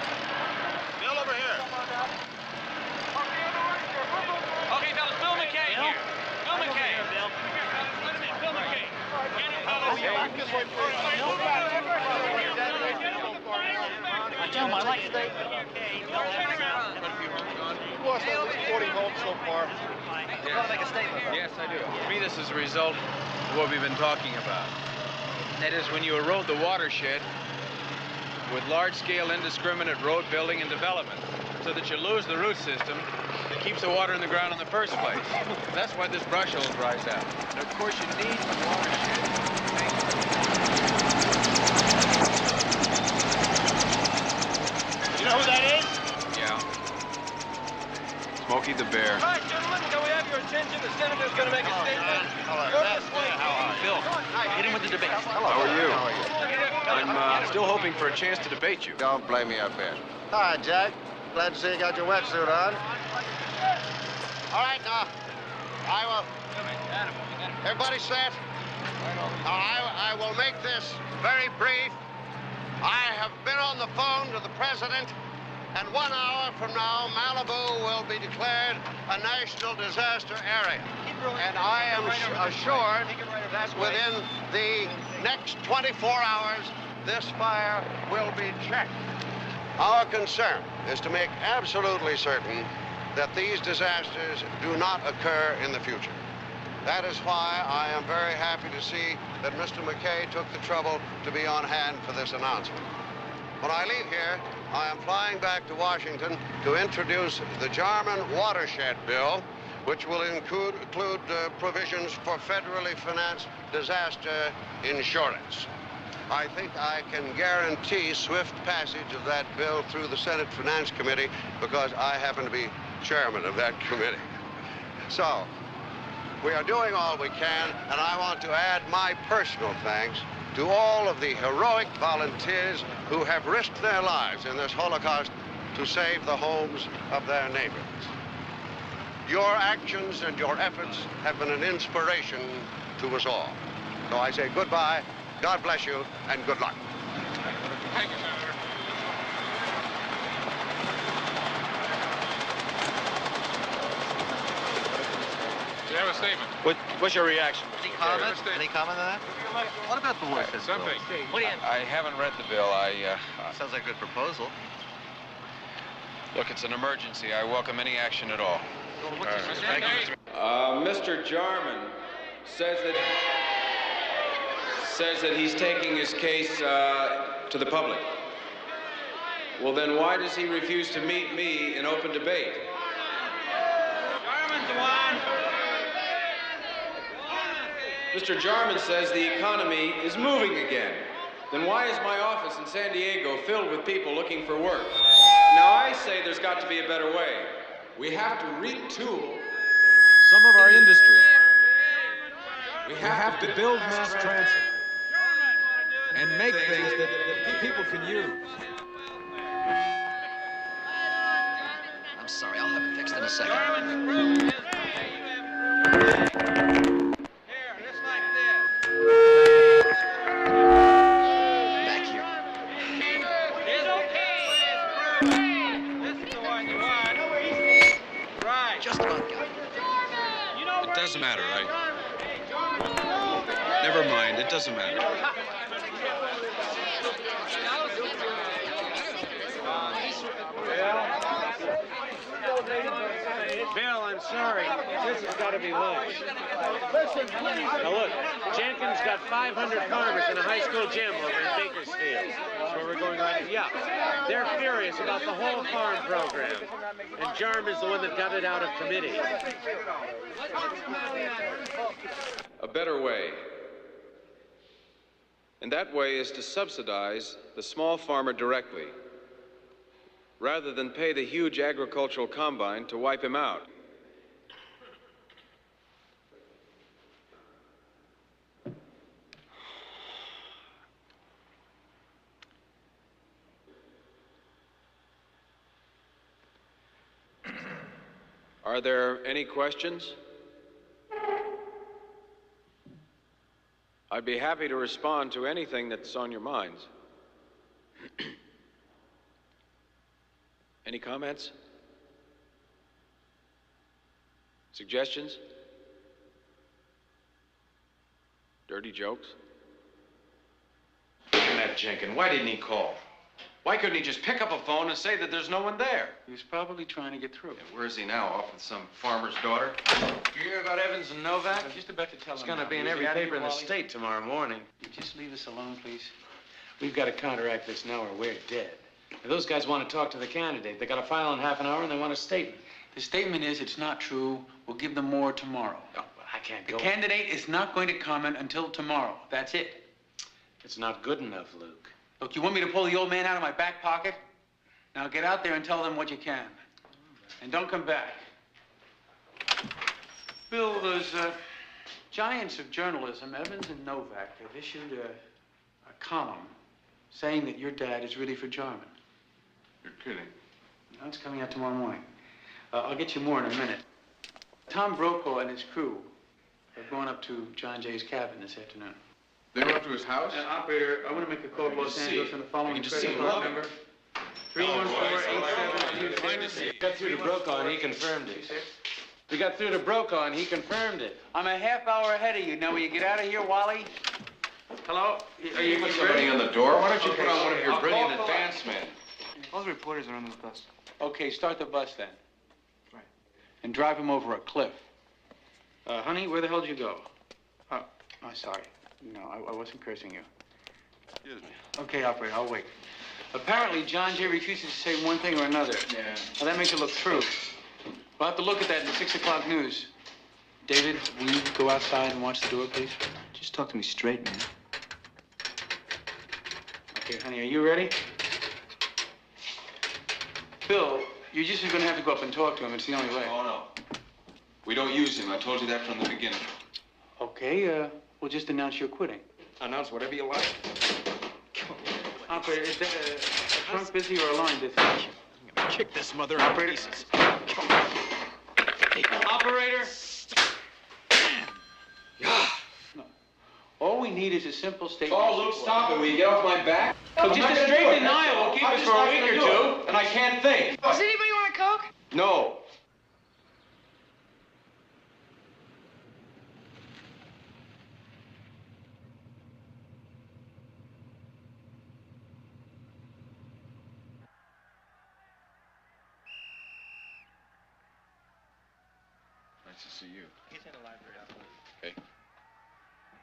Bill, over here. Okay, fellas, Bill McKay here. Bill McKay. Bill. Wait a minute, Bill McKay. I tell him I like it. You've lost at least 40 homes so far. Yes, I do. To me, this is a result of what we've been talking about. That is, when you erode the watershed with large-scale indiscriminate road building and development, so that you lose the root system that keeps the water in the ground in the first place. That's why this brush hole dries out. And of course, you need the watershed. You know who that is? Yeah. Smokey the Bear. All right, gentlemen, can we have your attention? The senator's going to make a statement. Bill, hit him with the debate. How are you? I'm still hoping for a chance to debate you. Don't blame me a bit. Hi, Jack. Glad to see you got your wetsuit on. All right, now, I will... Everybody set? I will make this very brief. I have been on the phone to the president, and 1 hour from now, Malibu will be declared a national disaster area. And I am assured that within the next 24 hours, this fire will be checked. Our concern is to make absolutely certain that these disasters do not occur in the future. That is why I am very happy to see that Mr. McKay took the trouble to be on hand for this announcement. When I leave here, I am flying back to Washington to introduce the Jarman Watershed Bill, which will include provisions for federally financed disaster insurance. I think I can guarantee swift passage of that bill through the Senate Finance Committee because I happen to be chairman of that committee. So, we are doing all we can, and I want to add my personal thanks to all of the heroic volunteers who have risked their lives in this Holocaust to save the homes of their neighbors. Your actions and your efforts have been an inspiration to us all. So I say goodbye, God bless you, and good luck. Thank you, Senator. Do you have a statement? What's your reaction? Any comment? Any comment on that? What about the work? Something. What do you... I haven't read the bill. Sounds like a good proposal. Look, it's an emergency. I welcome any action at all. Mr. Jarman says that he's taking his case to the public. Well, then why does he refuse to meet me in open debate? Jarman's the one. Mr. Jarman says the economy is moving again. Then why is my office in San Diego filled with people looking for work? Now, I say there's got to be a better way. We have to retool some of our industry. We We have to build mass transit and make things that people can use. I'm sorry, I'll have it fixed in a second. Back here. Right. Just about got it. It doesn't matter, right? Never mind, it doesn't matter. Bill, I'm sorry. This has got to be lunch. Now look, Jenkins got 500 farmers in a high school gym over in Bakersfield. That's where we're going right now. Yeah, they're furious about the whole farm program. And Jarman's the one that got it out of committee. A better way. And that way is to subsidize the small farmer directly, rather than pay the huge agricultural combine to wipe him out. Are there any questions? I'd be happy to respond to anything that's on your minds. Any comments? Suggestions? Dirty jokes? Look at that Jenkins. Why didn't he call? Why couldn't he just pick up a phone and say that there's no one there? He was probably trying to get through. Yeah, where is he now? Off with some farmer's daughter? You hear about Evans and Novak? I'm just about to tell It's him. going to now. be in You every got paper it, in the Wally? state tomorrow morning. You just leave us alone, please. We've got to counteract this now or we're dead. If those guys want to talk to the candidate, they got to file in half an hour and they want a statement. The statement is it's not true. We'll give them more tomorrow. Oh, well, I can't The go. candidate is not going to comment until tomorrow. That's it. It's not good enough, Luke. Look, you want me to pull the old man out of my back pocket? Now get out there and tell them what you can. And don't come back. Bill, those giants of journalism, Evans and Novak, have issued a column saying that your dad is really for Jarman. You're kidding. No, it's coming out tomorrow morning. I'll get you more in a minute. Tom Brokaw and his crew are going up to John Jay's cabin this afternoon. They went up to his house? Operator, I want to make a call to Los Angeles on the following credit card number. 314-8726. Got through to Brokaw and he confirmed it. We got through to Brokaw and he confirmed it. I'm a half hour ahead of you. Now, will you get out of here, Wally? Hello? Are you Put somebody on the door? Why don't you put on one of your I'll brilliant call advance men? All the reporters are on this bus. Okay, start the bus then. Right. And drive him over a cliff. Honey, where the hell did you go? Oh, I'm sorry. No, I wasn't cursing you. Excuse me. Okay, operator, I'll wait. Apparently, John Jay refuses to say one thing or another. Yeah. Well, that makes it look true. We'll have to look at that in the 6 o'clock news. David, will you go outside and watch the door, please? Just talk to me straight, man. Okay, honey, are you ready? Bill, you're just going to have to go up and talk to him. It's the only way. Oh, no. We don't use him. I told you that from the beginning. Okay, we'll just announce you're quitting. Announce whatever you like. Operator, is that a trunk busy or a line busy? I'm gonna kick this mother in pieces. Operator! No. All we need is a simple statement. Oh, Luke, stop it. Will you get off my back? So just a straight denial will keep us for a week or two. And I can't think. Does anybody want a Coke? No. Nice to see you. He's in the library. Okay.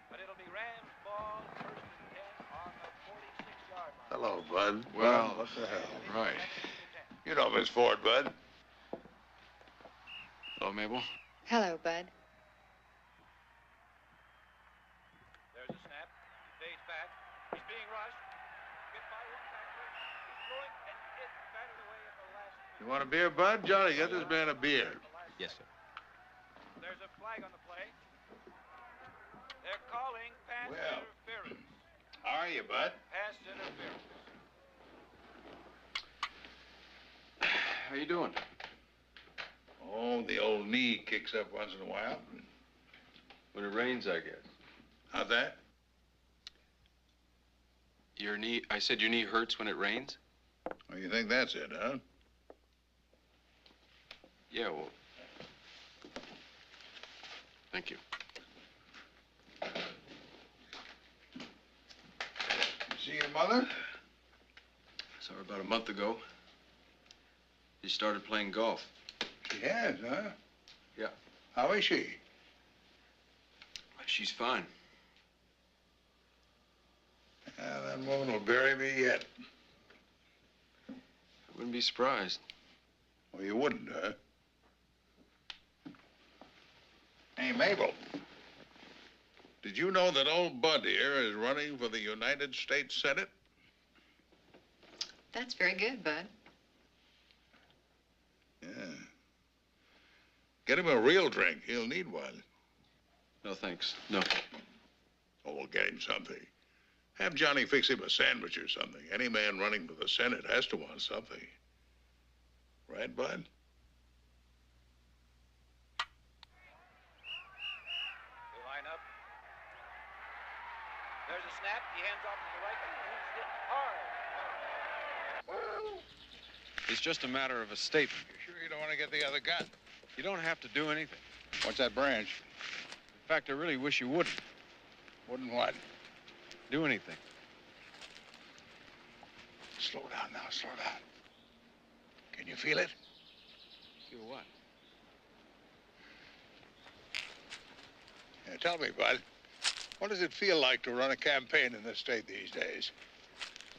But it'll be Rams ball, 1st and 10 on the 46-yard line. Hello, Bud. Well, what the hell? Right. You know Miss Ford, Bud. Hello, Mabel. Hello, Bud. There's a snap. He fades back. He's being rushed. Hit by one tackler. He's throwing, and it batted away at the last. You want a beer, Bud? Johnny, get this man a beer. Yes, sir. There's a flag on the play. They're calling pass interference. How are you, Bud? Pass interference. How you doing? Oh, the old knee kicks up once in a while. When it rains, I guess. How's that? Your knee, I said your knee hurts when it rains? Oh, you think that's it, huh? Yeah, well. Thank you. You see your mother? Saw her about a month ago. She started playing golf. She has, huh? Yeah. How is she? She's fine. That woman will bury me yet. I wouldn't be surprised. Well, you wouldn't, huh? Hey, Mabel. Did you know that old Bud here is running for the United States Senate? That's very good, Bud. Yeah. Get him a real drink. He'll need one. No, thanks. No. Oh, we'll get him something. Have Johnny fix him a sandwich or something. Any man running for the Senate has to want something. Right, Bud? They line up. There's a snap. He hands off to the right, and he's hit hard. It's just a matter of a statement. You sure you don't want to get the other gun? You don't have to do anything. What's that branch? In fact, I really wish you wouldn't. Wouldn't what? Do anything. Slow down now, slow down. Can you feel it? Feel what? Yeah, tell me, Bud. What does it feel like to run a campaign in this state these days?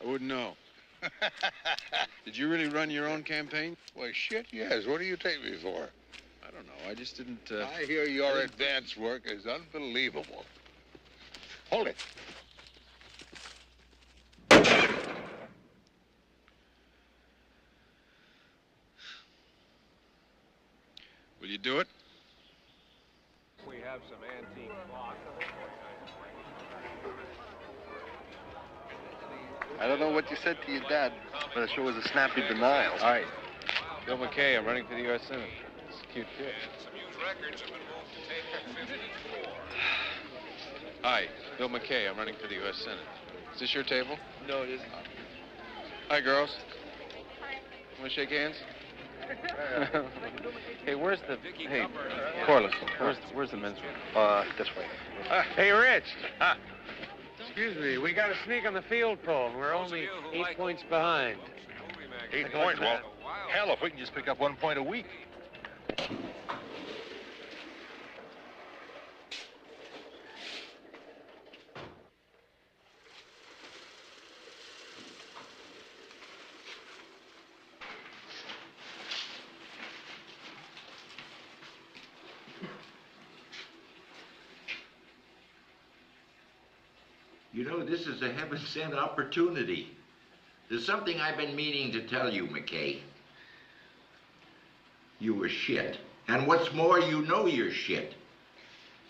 I wouldn't know. Did you really run your own campaign? Well, shit, yes. What do you take me for? I don't know. I just didn't, I hear your advance work is unbelievable. Hold it. Will you do it? We have some antique clock. I don't know what you said to your dad, but it sure was a snappy denial. All right. Bill McKay, I'm running for the U.S. Senate. It's a cute kid. records have been moved to tape 54. Hi, Bill McKay. I'm running for the U.S. Senate. Is this your table? No, it isn't. Hi, girls. Want to shake hands? Hey, where's the... Hey, Corliss, where's the men's room? This way. Hey, Rich. Excuse me, we got a sneak on the field poll. We're only 8 points behind. 8 points? Well, hell, if we can just pick up 1 point a week. You know, this is a heaven-sent opportunity. There's something I've been meaning to tell you, McKay. You were shit. And what's more, you know you're shit.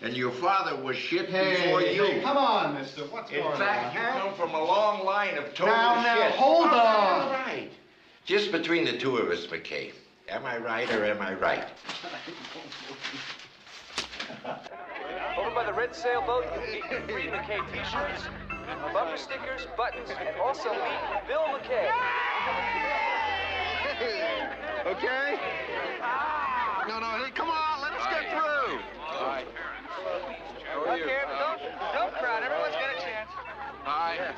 And your father was shit before you. Hey, come on, mister. What's going on? In fact, you come from a long line of total Now, shit. hold on. All right. Just between the two of us, McKay. Am I right or am I right? Over by the red sailboat, you can get free McKay t-shirts, bumper stickers, buttons, and also meet Bill McKay. Okay? No, hey, come on, let us get through. All right. Look here, don't crowd. Everyone's got a chance. Hi.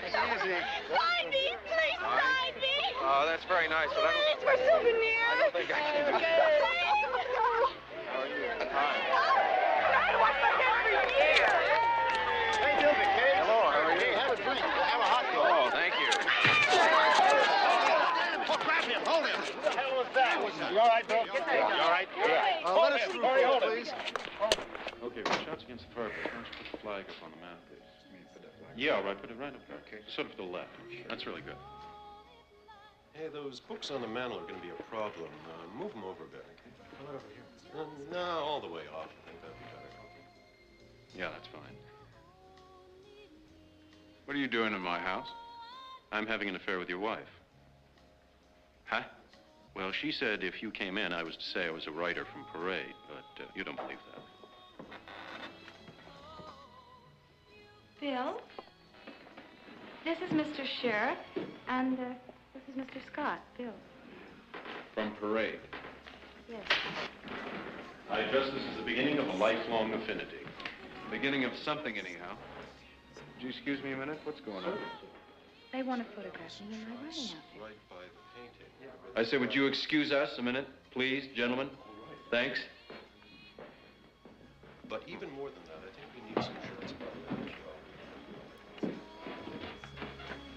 Easy. Sign me, please sign me. Oh, that's very nice, but I It's for souvenir. I don't think I can. Hey, Bill McKay. Hello, how are you? Have a drink. Have a hot dog. Oh, thank you. Grab him. Hold him. Who the hell was that? You all right, Bill? You all right? Yeah. Let us through, please. Okay, well, shots against the fireplace. Why don't you put the flag up on the mantelpiece? Yeah, all right, put it right up there. Okay. Sort of to the left. That's really good. Hey, those books on the mantel are going to be a problem. Move them over a bit, okay? How about over here? No, all the way off. I think that'd be better. Yeah, that's fine. What are you doing in my house? I'm having an affair with your wife. Huh? Well, she said if you came in, I was to say I was a writer from Parade, but you don't believe that. Bill, this is Mr. Sheriff, and this is Mr. Scott. Bill. From Parade. Yes. I trust this is the beginning of a lifelong affinity. Beginning of something, anyhow. Would you excuse me a minute? What's going on? They want to photograph me in my writing outfit. Right by the painting. I say, would you excuse us a minute, please, gentlemen? Thanks. But even more than that, I think we need some shirts by that.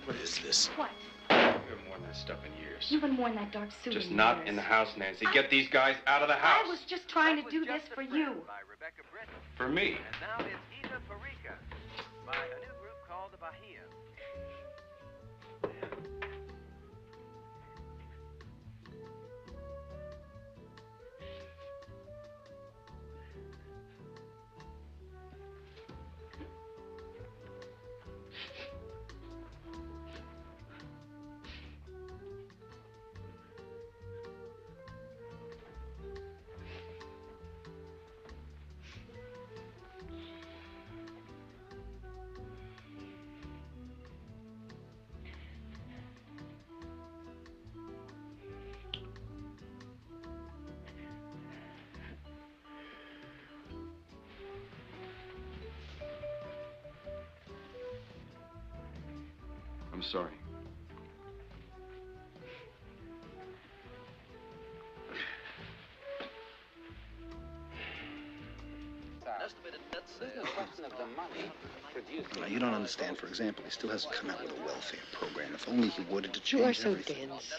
What is this? What? We haven't worn that stuff in years. You haven't worn that dark suit Just in not years. in the house, Nancy. Get these guys out of the house. I was just trying to do this for you. For me. And now it's Eva Perica by a new group called the Bahia. I'm sorry. Now, you don't understand. For example, he still hasn't come out with a welfare program. If only he wanted to You are change so everything. dense.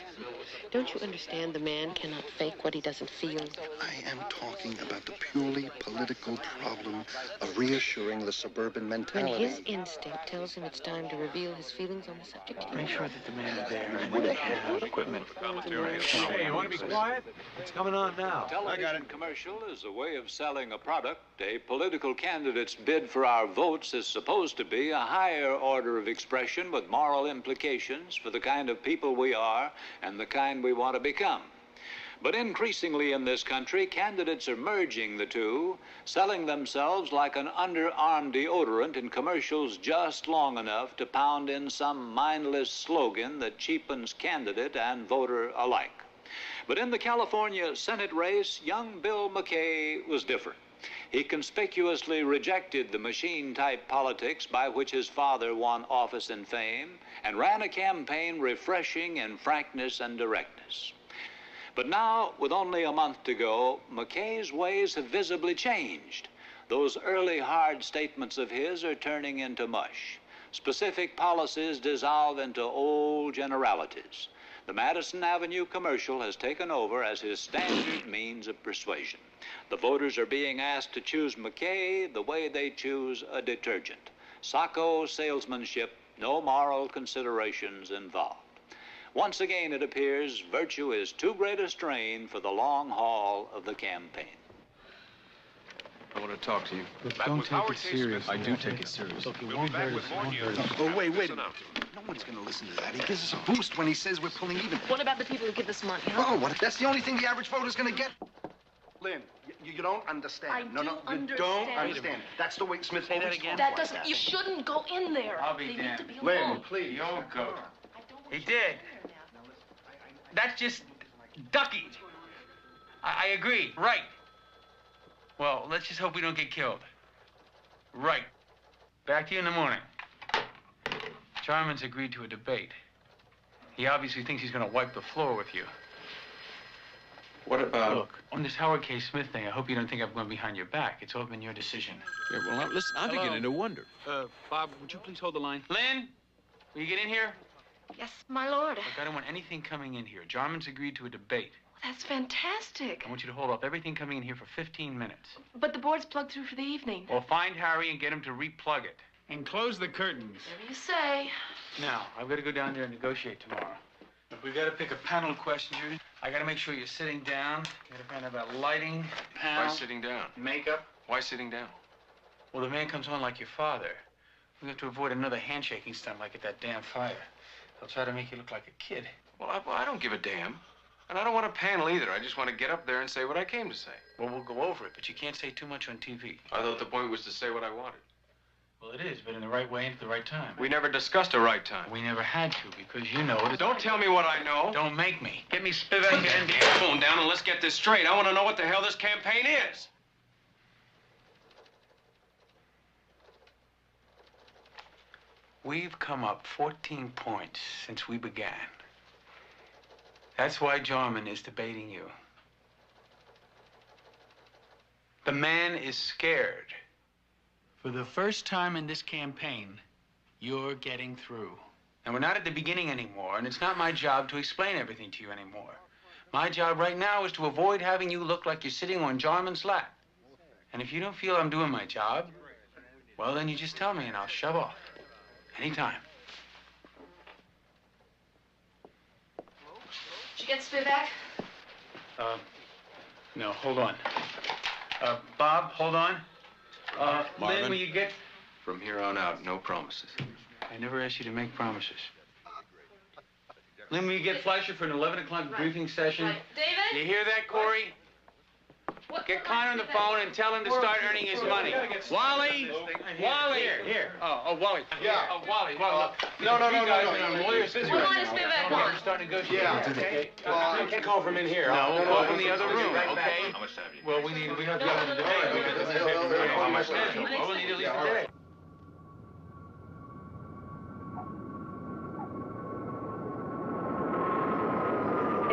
Don't you understand the man cannot fake what he doesn't feel? I am talking about the purely political problem of reassuring the suburban When mentality. his instinct tells him it's time to reveal his feelings on the subject, Make sure that the man is there and they have equipment. Hey, you want to be quiet? It's coming on now. Television commercial is a way of selling a product. A political candidate's bid for our votes is supposed to be a higher order of expression with moral implications for the kind of people we are and the kind we want to become. But increasingly in this country, candidates are merging the two, selling themselves like an underarm deodorant in commercials just long enough to pound in some mindless slogan that cheapens candidate and voter alike. But in the California Senate race, young Bill McKay was different. He conspicuously rejected the machine-type politics by which his father won office and fame, and ran a campaign refreshing in frankness and directness. But now, with only a month to go, McKay's ways have visibly changed. Those early hard statements of his are turning into mush. Specific policies dissolve into old generalities. The Madison Avenue commercial has taken over as his standard means of persuasion. The voters are being asked to choose McKay the way they choose a detergent. Sacco salesmanship, no moral considerations involved. Once again, it appears virtue is too great a strain for the long haul of the campaign. I want to talk to you. Look, don't take it serious. I do take it serious. Look, he won't hurt us. Oh, wait. No one's going to listen to that. He gives us a boost when he says we're pulling even. What about the people who give us money, huh? Oh, what if that's the only thing the average voter's going to get? Lynn, you don't understand. I no, do you understand. don't understand. That's the way Smith Say that again. That doesn't... You shouldn't go in there. I'll be They damned. need to be alone. Lynn, please. You'll go. He did. That's just ducking. I agree. Right. Well, let's just hope we don't get killed. Right. Back to you in the morning. Jarman's agreed to a debate. He obviously thinks he's going to wipe the floor with you. What about... Look, on this Howard K. Smith thing, I hope you don't think I'm going behind your back. It's all been your decision. Yeah, well, listen, I'm beginning to wonder. Bob, would you please hold the line? Lynn, will you get in here? Yes, my lord. Look, I don't want anything coming in here. Jarman's agreed to a debate. That's fantastic. I want you to hold off everything coming in here for 15 minutes. But the board's plugged through for the evening. Well, find Harry and get him to replug it. And close the curtains. Whatever you say. Now, I've got to go down there and negotiate tomorrow. Look, we've got to pick a panel of questions. I got to make sure you're sitting down. Got to find out about lighting, panel. Why sitting down? Makeup. Why sitting down? Well, the man comes on like your father. We have to avoid another handshaking stunt like at that damn fire. They'll try to make you look like a kid. Well, I don't give a damn. And I don't want a panel either. I just want to get up there and say what I came to say. Well, we'll go over it, but you can't say too much on TV. I thought the point was to say what I wanted. Well, it is, but in the right way and at the right time. We never discussed a right time. We never had to, because you know it. Don't tell me what I know. Don't make me. Get me Spivak Put and... the phone down and let's get this straight. I want to know what the hell this campaign is. We've come up 14 points since we began. That's why Jarman is debating you. The man is scared. For the first time in this campaign, you're getting through. And we're not at the beginning anymore, and it's not my job to explain everything to you anymore. My job right now is to avoid having you look like you're sitting on Jarman's lap. And if you don't feel I'm doing my job, well, then you just tell me and I'll shove off. Anytime. Did you get Spivak? No, hold on. Bob, hold on. Marvin, Lynn, will you get... From here on out, no promises. I never asked you to make promises. Lynn, will you get Fleischer for an 11 o'clock briefing session? Right. David? You hear that, Corey? Get Connor on the phone and tell him to start earning his money. Wally! Wally! Here. Oh, Wally. Yeah. Wally. No. Lawyers. What line is Spivak on? We're starting negotiating. Yeah. Okay? You can't call from in here. No, we'll call from the other room, okay? How much time do you Well, we have to go to the debate. How much time? Well, we need at least a day.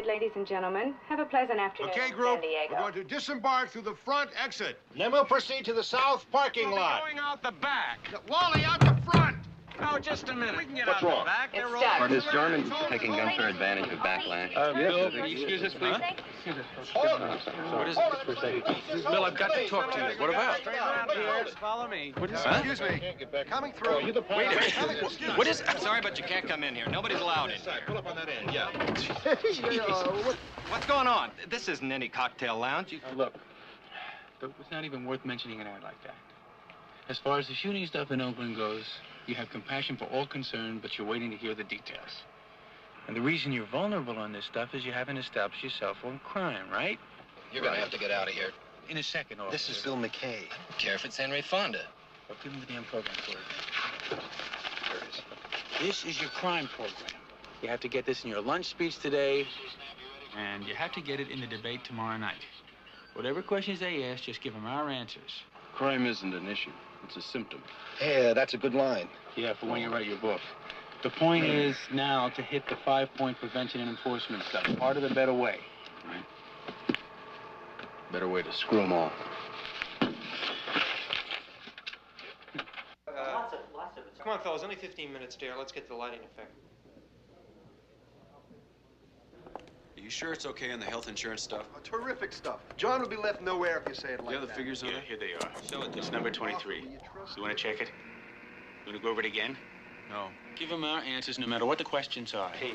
Ladies and gentlemen, have a pleasant afternoon Okay, in group, San Diego. we're going to disembark through the front exit. Then we'll proceed to the south parking lot. Going out the back. Wally, out the front! Oh, just a minute. We can get out the back. It's Doug. Is Jarman taking unfair advantage of backlash? Bill, can you excuse us, please? What is it? Bill, I've got to talk to you. What about? Follow me. What is Excuse me. Coming through. Wait a minute. What is it? I'm sorry, but you can't come in here. Nobody's allowed in here. Pull up on that end, yeah. What's going on? This isn't any cocktail lounge. Look, it's not even worth mentioning an ad like that. As far as the shooting stuff in Oakland goes, you have compassion for all concerned, but you're waiting to hear the details. And the reason you're vulnerable on this stuff is you haven't established yourself on crime, right? You're gonna have to get out of here. In a second, officer. This is Bill McKay. I don't care if it's Henry Fonda. Well, give him the damn program for it. There it is. This is your crime program. You have to get this in your lunch speech today, and you have to get it in the debate tomorrow night. Whatever questions they ask, just give them our answers. Crime isn't an issue. It's a symptom. Yeah, that's a good line. Yeah, for when you write your book. The point is now to hit the 5-point prevention and enforcement stuff. Part of the better way. Right. Better way to screw them all. Come on, fellas, only 15 minutes, dear. Let's get the lighting effect. Are you sure it's okay on the health insurance stuff? Terrific stuff. John will be left nowhere if you say it like that. You have the figures on Yeah, it? here they are. It's number 23. You want to check it? You want to go over it again? No. Give them our answers no matter what the questions are. Hey,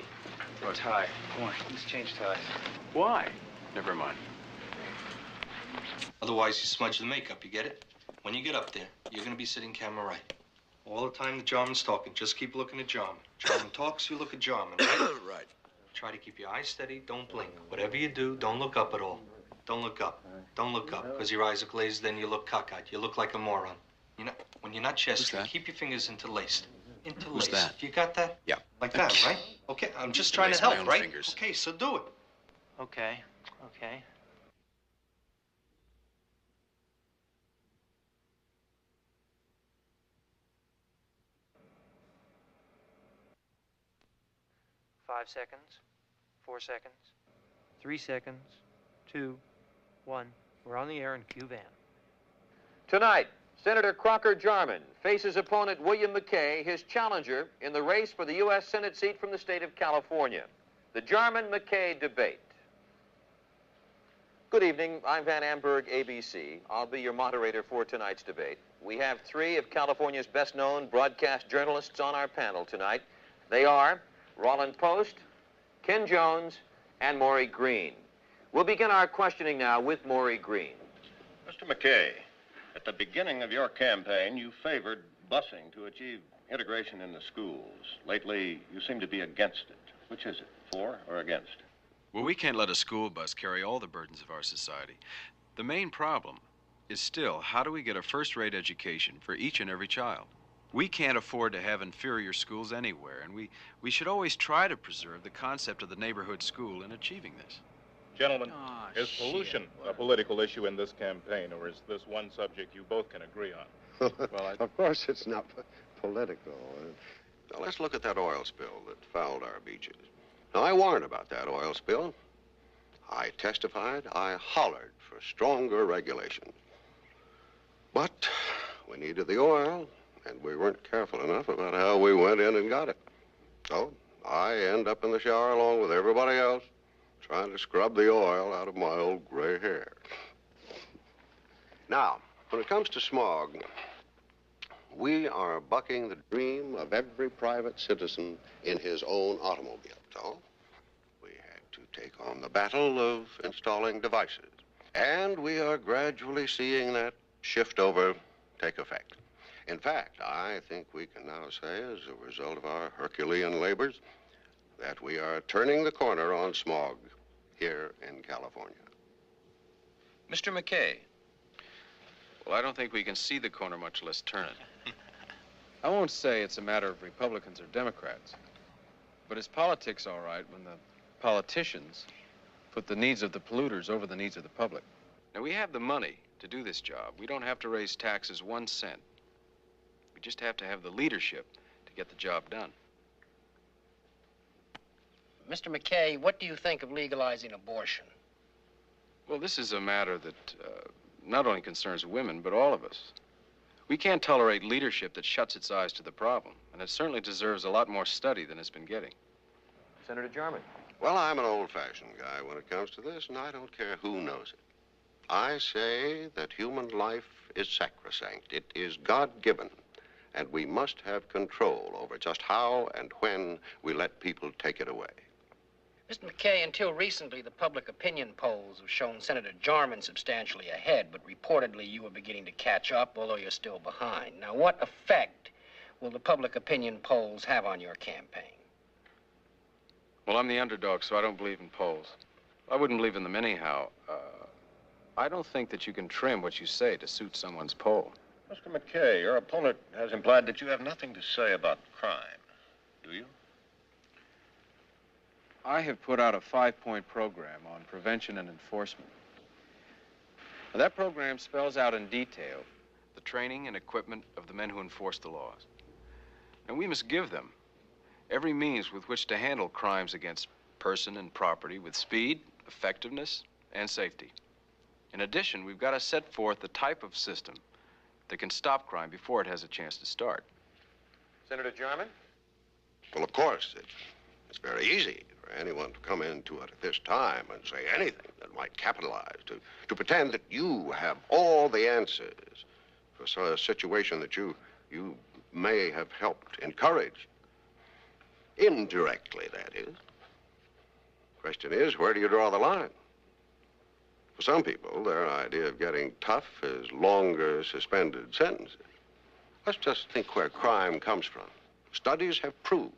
Oh, tie. Come on, let's change ties. why? Never mind. Otherwise, you smudge the makeup, you get it? When you get up there, you're gonna be sitting camera right. All the time the Jarman's talking, just keep looking at Jarman. Jarman talks, you look at Jarman, right? Right. Try to keep your eyes steady, don't blink. Whatever you do, don't look up at all. Don't look up. Don't look up, because your eyes are glazed, then you look cockeyed. You look like a moron. When you're not gesturing, keep your fingers interlaced. Interlaced. Who's that? You got that? Yeah. Like that, right? Okay, I'm just trying to Interlace my help, own right? fingers. Okay, so do it. Okay, okay. Five seconds, 4 seconds, 3 seconds, 2, 1. We're on the air in Q van. Tonight, Senator Crocker Jarman faces opponent William McKay, his challenger in the race for the U.S. Senate seat from the state of California. The Jarman-McKay debate. Good evening. I'm Van Amberg, ABC. I'll be your moderator for tonight's debate. We have 3 of California's best-known broadcast journalists on our panel tonight. They are Roland Post, Ken Jones, and Maury Green. We'll begin our questioning now with Maury Green. Mr. McKay, at the beginning of your campaign, you favored busing to achieve integration in the schools. Lately, you seem to be against it. Which is it, for or against? Well, we can't let a school bus carry all the burdens of our society. The main problem is still, how do we get a first-rate education for each and every child? We can't afford to have inferior schools anywhere, and we should always try to preserve the concept of the neighborhood school in achieving this. Gentlemen, is pollution a political issue in this campaign, or is this one subject you both can agree on? Well, of course it's not political. Now, let's look at that oil spill that fouled our beaches. Now, I warned about that oil spill. I testified. I hollered for stronger regulation. But we needed the oil, and we weren't careful enough about how we went in and got it. So I end up in the shower along with everybody else, trying to scrub the oil out of my old gray hair. Now, when it comes to smog, we are bucking the dream of every private citizen in his own automobile. So we had to take on the battle of installing devices. And we are gradually seeing that shift over take effect. In fact, I think we can now say, as a result of our Herculean labors, that we are turning the corner on smog here in California. Mr. McKay. Well, I don't think we can see the corner, much less turn it. I won't say it's a matter of Republicans or Democrats, but it's politics, all right, when the politicians put the needs of the polluters over the needs of the public. Now, we have the money to do this job. We don't have to raise taxes 1 cent. We just have to have the leadership to get the job done. Mr. McKay, what do you think of legalizing abortion? Well, this is a matter that not only concerns women, but all of us. We can't tolerate leadership that shuts its eyes to the problem, and it certainly deserves a lot more study than it's been getting. Senator Jarman. Well, I'm an old-fashioned guy when it comes to this, and I don't care who knows it. I say that human life is sacrosanct. It is God-given, and we must have control over just how and when we let people take it away. Mr. McKay, until recently, the public opinion polls have shown Senator Jarman substantially ahead, but reportedly you are beginning to catch up, although you're still behind. Now, what effect will the public opinion polls have on your campaign? Well, I'm the underdog, so I don't believe in polls. I wouldn't believe in them anyhow. I don't think that you can trim what you say to suit someone's poll. Mr. McKay, your opponent has implied that you have nothing to say about crime. Do you? I have put out a 5-point program on prevention and enforcement. Now, that program spells out in detail the training and equipment of the men who enforce the laws. And we must give them every means with which to handle crimes against person and property with speed, effectiveness, and safety. In addition, we've got to set forth the type of system that can stop crime before it has a chance to start. Senator Jarman? Well, of course, it's very easy for anyone to come into it at this time and say anything that might capitalize, to pretend that you have all the answers for a situation that you may have helped encourage. Indirectly, that is. Question is, where do you draw the line? For some people, their idea of getting tough is longer suspended sentences. Let's just think where crime comes from. Studies have proved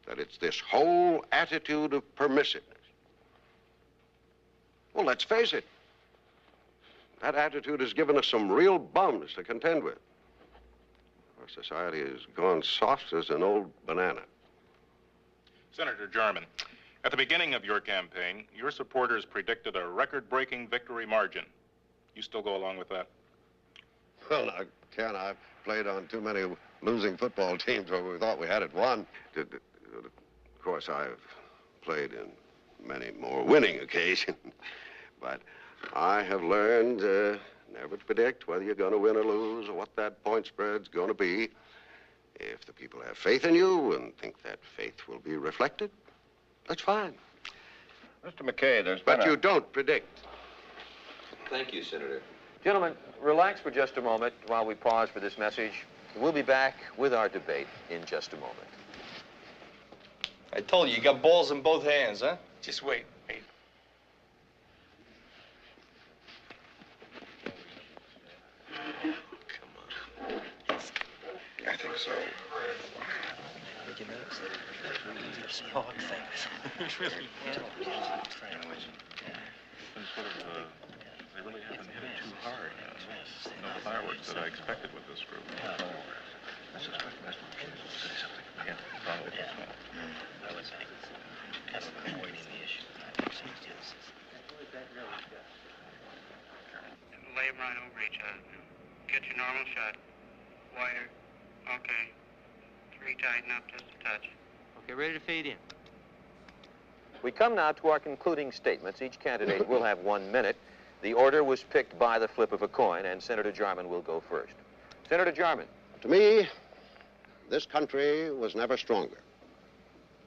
that it's this whole attitude of permissiveness. Well, let's face it. That attitude has given us some real bums to contend with. Our society has gone soft as an old banana. Senator Jarman, at the beginning of your campaign, your supporters predicted a record-breaking victory margin. You still go along with that? Well, now, Ken, I've played on too many losing football teams where we thought we had it won. Of course, I've played in many more winning occasions. But I have learned never to predict whether you're going to win or lose or what that point spread's going to be. If the people have faith in you and think that faith will be reflected, that's fine. Mr. McKay, But you don't predict. Thank you, Senator. Gentlemen, relax for just a moment while we pause for this message. We'll be back with our debate in just a moment. I told you, you got balls in both hands, huh? Just wait. I think so. Did you notice that? That's really easy small things. Really? Yeah. They really haven't hit it too hard. No fireworks that I expected with this group. I suspect Mr. McKay will say something about probably this one. I would say, kind of avoiding the issue. Lay them right over each other. Get your normal shot. Wider. Okay. 3 tighten up just a touch. Okay, ready to fade in. We come now to our concluding statements. Each candidate will have 1 minute. The order was picked by the flip of a coin, and Senator Jarman will go first. Senator Jarman. To me, this country was never stronger.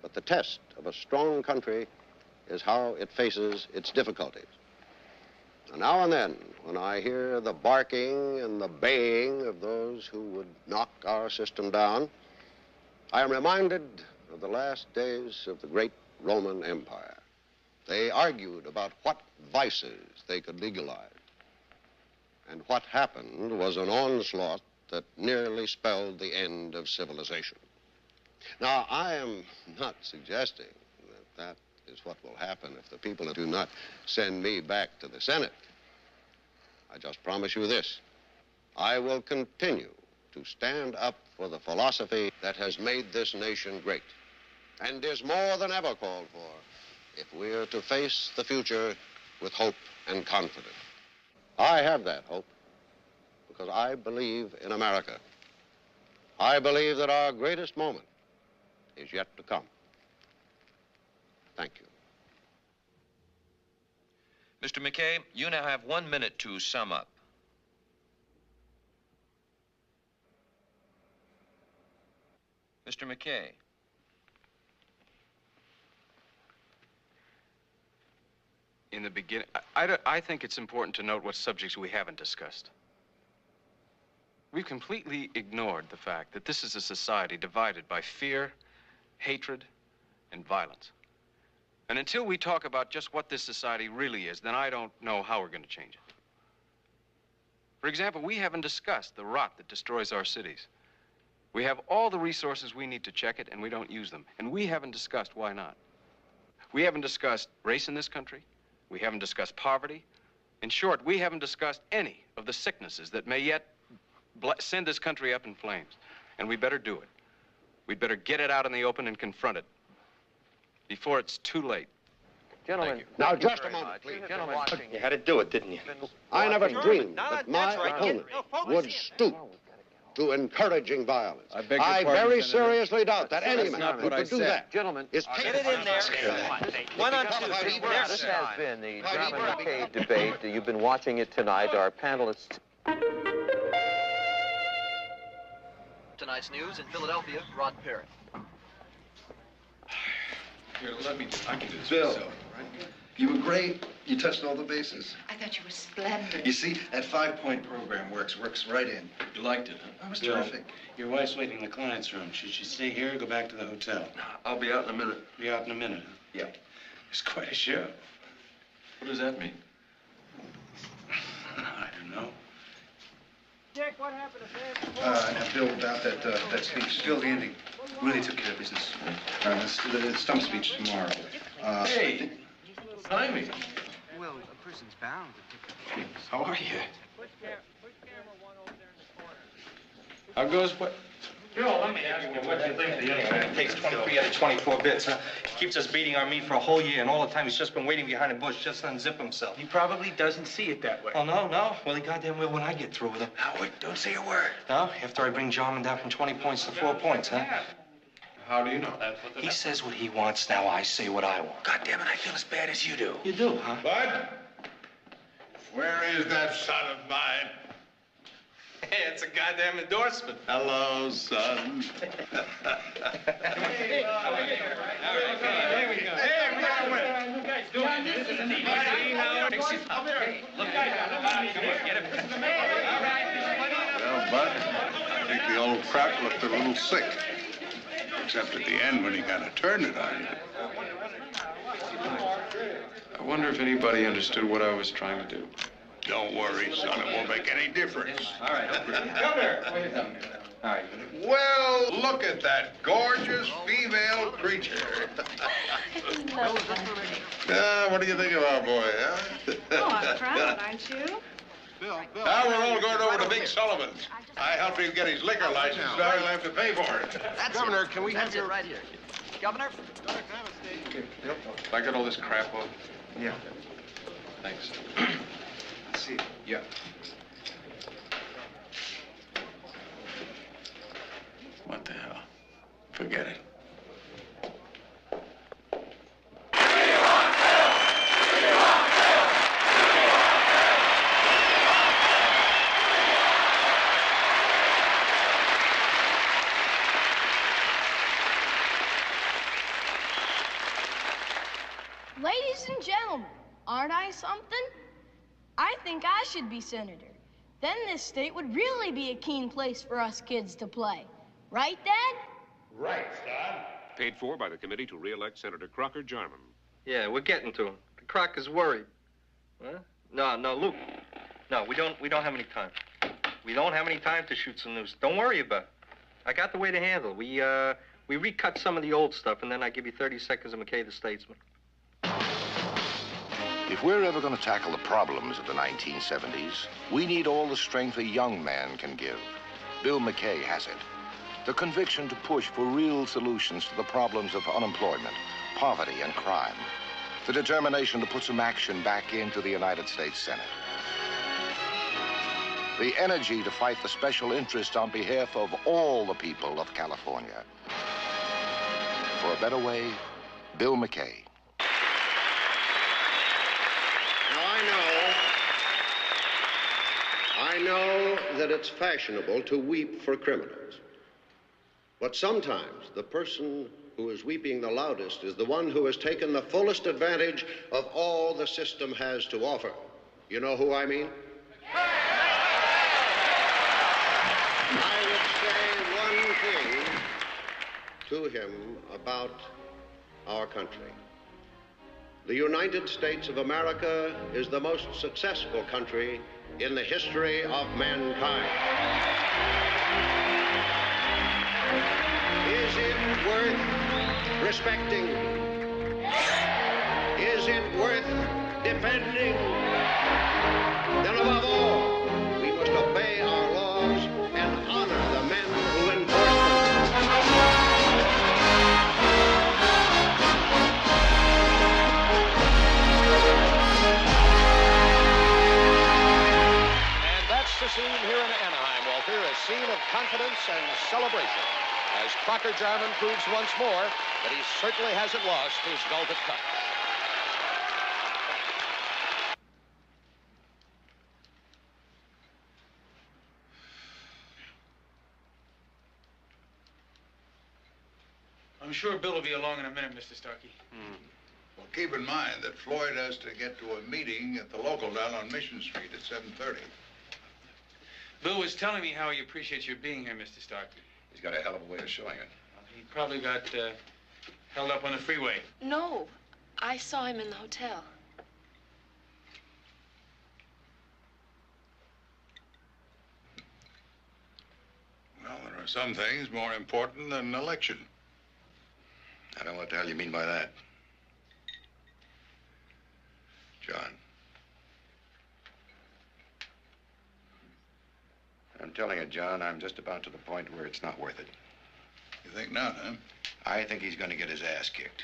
But the test of a strong country is how it faces its difficulties. And now and then, when I hear the barking and the baying of those who would knock our system down, I am reminded of the last days of the great Roman Empire. They argued about what vices they could legalize. And what happened was an onslaught that nearly spelled the end of civilization. Now, I am not suggesting that is what will happen if the people do not send me back to the Senate. I just promise you this. I will continue to stand up for the philosophy that has made this nation great and is more than ever called for if we're to face the future with hope and confidence. I have that hope because I believe in America. I believe that our greatest moment is yet to come. Thank you. Mr. McKay, you now have 1 minute to sum up. Mr. McKay. In the beginning, I think it's important to note what subjects we haven't discussed. We've completely ignored the fact that this is a society divided by fear, hatred, and violence. And until we talk about just what this society really is, then I don't know how we're going to change it. For example, we haven't discussed the rot that destroys our cities. We have all the resources we need to check it, and we don't use them. And we haven't discussed why not. We haven't discussed race in this country. We haven't discussed poverty. In short, we haven't discussed any of the sicknesses that may yet send this country up in flames. And we better do it. We'd better get it out in the open and confront it before it's too late. Gentlemen, now just a moment, please. Gentlemen, You had to do it, didn't you? I never dreamed No, that that's my right. opponent would stoop to encouraging violence. I beg your I pardon, very Senator. seriously doubt that any That's man not who what I could do said. that Gentlemen, is Get it in there. 1 on 2. this has been the John and McKay debate. You've been watching it tonight. Our panelists. Tonight's news in Philadelphia, Rod Parrott. Here, I can do this Bill. myself, right? You were great. You touched all the bases. I thought you were splendid. You see, that 5-point program works right in. You liked it, huh? That was Bill, terrific. Your wife's waiting in the client's room. Should she stay here or go back to the hotel? I'll be out in a minute. Be out in a minute, huh? Yeah. It's quite a show. What does that mean? I don't know. Dick, what happened to Now, Bill, about that speech. Still, the ending really took care of business. The stump speech tomorrow. Hey, timing. Well, a person's bound to pick up. How are you? Put camera 1 over there in the corner. How goes what? Bill, let me ask you, what do you think of the young man? It takes 23 out of 24 bits, huh? He keeps us beating our meat for a whole year, and all the time he's just been waiting behind a bush just to unzip himself. He probably doesn't see it that way. Oh, no? Well, he goddamn will when I get through with him. Howard, don't say a word. No? After I bring Jarman down from 20 points to 4 points, huh? How do you know? He says what he wants, now I say what I want. God damn it, I feel as bad as you do. You do, huh? Bud, where is that son of mine? Hey, it's a goddamn endorsement. Hello, son. Hey, we got to win. You guys do it. This is a neat Well, Bud, I think the old crap looked a little sick. Except at the end when he kind of turned it on you. I wonder if anybody understood what I was trying to do. Don't worry, son. It won't make any difference. All right, come here. All right. Well, look at that gorgeous female creature. What do you think of our boy, huh? Oh, I'm proud, aren't you? Bill. Now we're all going over to Big Sullivan's. I helped him get his liquor license, so I'll have to pay for it. Governor, can we have your... right here. Governor? I got all this crap off. Yeah. Thanks. See. Yeah. What the hell? Forget it. Ladies and gentlemen, aren't I something? I think I should be senator. Then this state would really be a keen place for us kids to play. Right, Dad? Right, son. Paid for by the committee to re-elect Senator Crocker Jarman. Yeah, we're getting to him. The croc is worried. Huh? No, Luke. No, we don't have any time. We don't have any time to shoot some news. Don't worry about it. I got the way to handle it. We recut some of the old stuff, and then I give you 30 seconds of McKay the Statesman. If we're ever going to tackle the problems of the 1970s, we need all the strength a young man can give. Bill McKay has it. The conviction to push for real solutions to the problems of unemployment, poverty, and crime. The determination to put some action back into the United States Senate. The energy to fight the special interest on behalf of all the people of California. For a better way, Bill McKay. I know that it's fashionable to weep for criminals. But sometimes the person who is weeping the loudest is the one who has taken the fullest advantage of all the system has to offer. You know who I mean? I would say one thing to him about our country. The United States of America is the most successful country in the history of mankind. Is it worth respecting? is it worth defending? Then above all, we must obey our laws and honor the men who enforce them. The scene here in Anaheim, Walter, a scene of confidence and celebration as Crocker Jarman proves once more that he certainly hasn't lost his Velvet Cup. I'm sure Bill will be along in a minute, Mr. Starkey. Well, keep in mind that Floyd has to get to a meeting at the local down on Mission Street at 7:30. Bill was telling me how he appreciates your being here, Mr. Starkey. He's got a hell of a way of showing it. He probably got held up on the freeway. No, I saw him in the hotel. Well, there are some things more important than an election. I don't know what the hell you mean by that. John. I'm telling you, John, I'm just about to the point where it's not worth it. You think not, huh? I think he's going to get his ass kicked.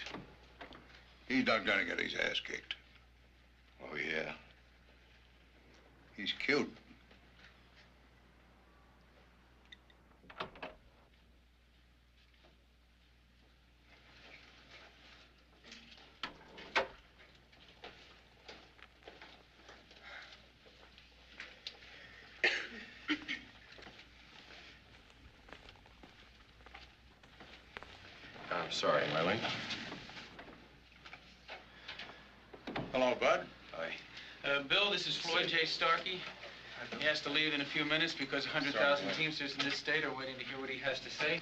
He's not going to get his ass kicked. Oh, yeah? He's cute. I'm sorry, am I late? Hello, Bud. Hi. Bill, this is Floyd J. Starkey. He has to leave in a few minutes because 100,000 Teamsters in this state are waiting to hear what he has to say.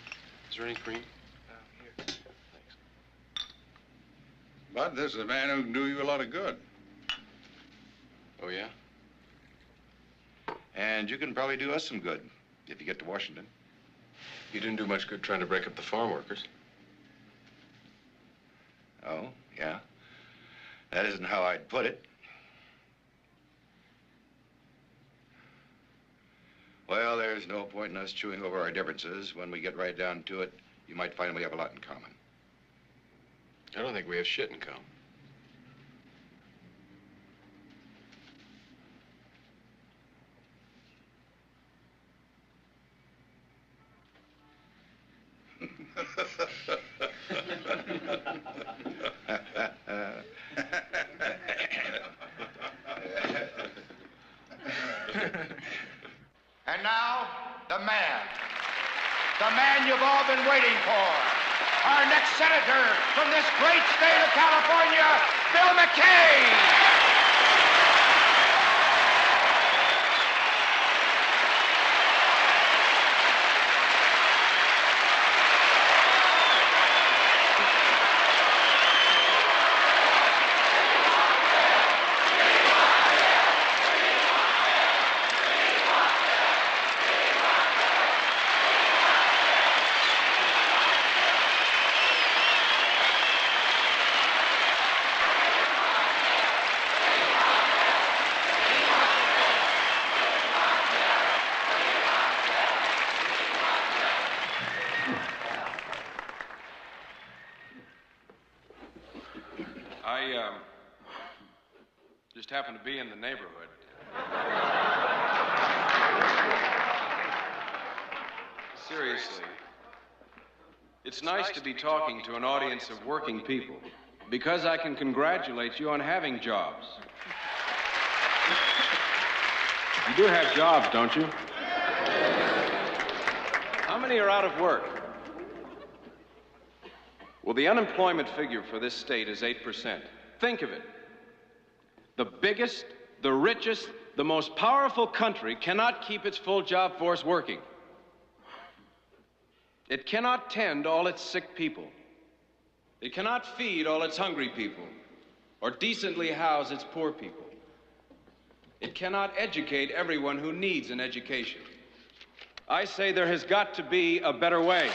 Is there any cream? Here. Bud, this is a man who can do you a lot of good. Oh, yeah? And you can probably do us some good if you get to Washington. You didn't do much good trying to break up the farm workers. Oh, yeah? That isn't how I'd put it. Well, there's no point in us chewing over our differences. When we get right down to it, you might find we have a lot in common. I don't think we have shit in common. And now, the man you've all been waiting for. Our next senator from this great state of California, Bill McKay. Just happened to be in the neighborhood. Seriously, it's nice to be talking to an audience of working people because I can congratulate you on having jobs. You do have jobs, don't you? How many are out of work? Well, the unemployment figure for this state is 8%. Think of it. The biggest, the richest, the most powerful country cannot keep its full job force working. It cannot tend all its sick people. It cannot feed all its hungry people or decently house its poor people. It cannot educate everyone who needs an education. I say there has got to be a better way.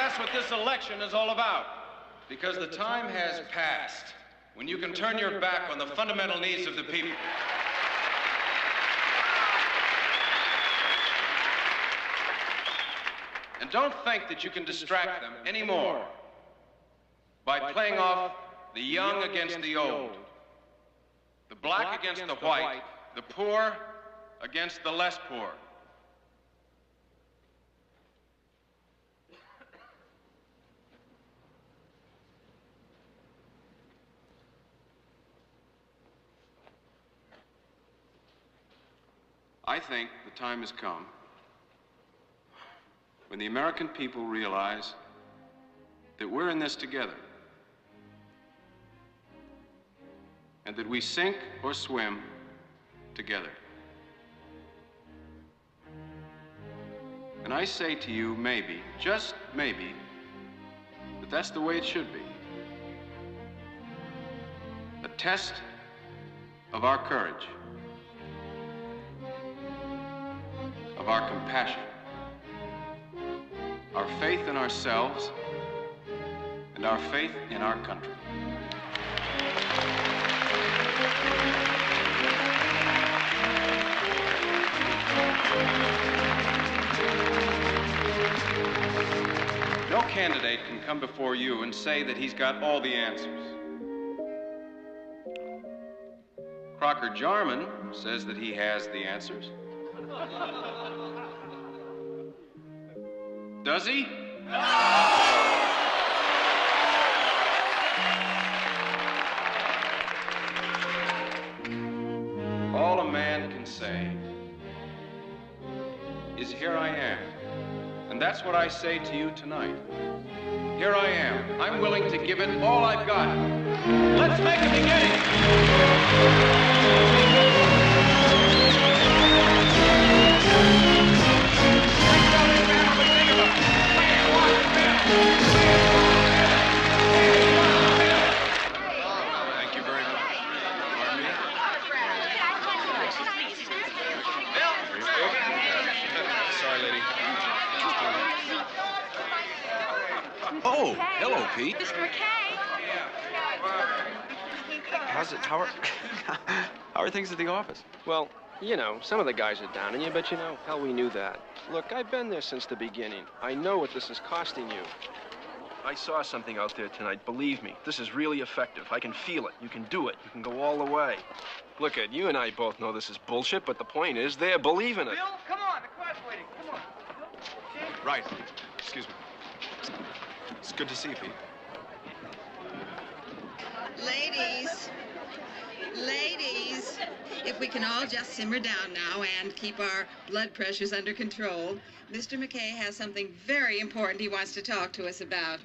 that's what this election is all about. Because the time has passed when you can turn your back on the fundamental needs of the people. And don't think that you can distract them anymore by playing off the young against the old, the black against the white, the poor against the less poor. I think the time has come when the American people realize that we're in this together, and that we sink or swim together. And I say to you, maybe, just maybe, that that's the way it should be. A test of our courage, of our compassion, our faith in ourselves, and our faith in our country. No candidate can come before you and say that he's got all the answers. Crocker Jarman says that he has the answers. Does he? All a man can say is, here I am. And that's what I say to you tonight. Here I am. I'm willing to give it all I've got. Let's make a beginning. Thank you very much. Pardon me? Sorry, lady. Oh, hello, Pete. Mr. McKay. How are things at the office? Well, you know, some of the guys are down on you, but you know, hell, we knew that. Look, I've been there since the beginning. I know what this is costing you. I saw something out there tonight. Believe me, this is really effective. I can feel it. You can do it. You can go all the way. Look, Ed, you and I both know this is bullshit, but the point is they're believing it. Bill, come on, the car's waiting. Come on. Right. Excuse me. It's good to see you, Pete. Ladies, if we can all just simmer down now and keep our blood pressures under control, Mr. McKay has something very important he wants to talk to us about.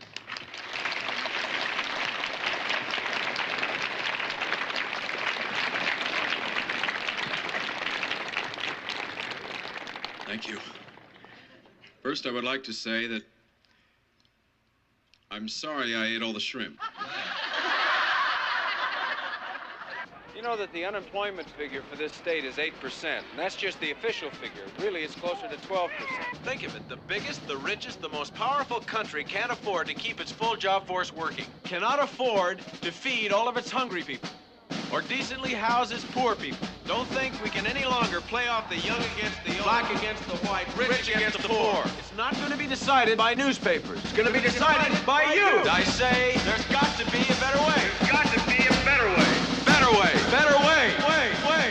Thank you. First, I would like to say that I'm sorry I ate all the shrimp. You know that the unemployment figure for this state is 8%, and that's just the official figure. Really, it's closer to 12%. Think of it. The biggest, the richest, the most powerful country can't afford to keep its full job force working. Cannot afford to feed all of its hungry people or decently house its poor people. Don't think we can any longer play off the young against the old, black against the white, rich against the poor. It's not going to be decided by newspapers. It's going to be decided by you. I say there's got to be a better way. There's got to be a better way. Better way. Better way. Way.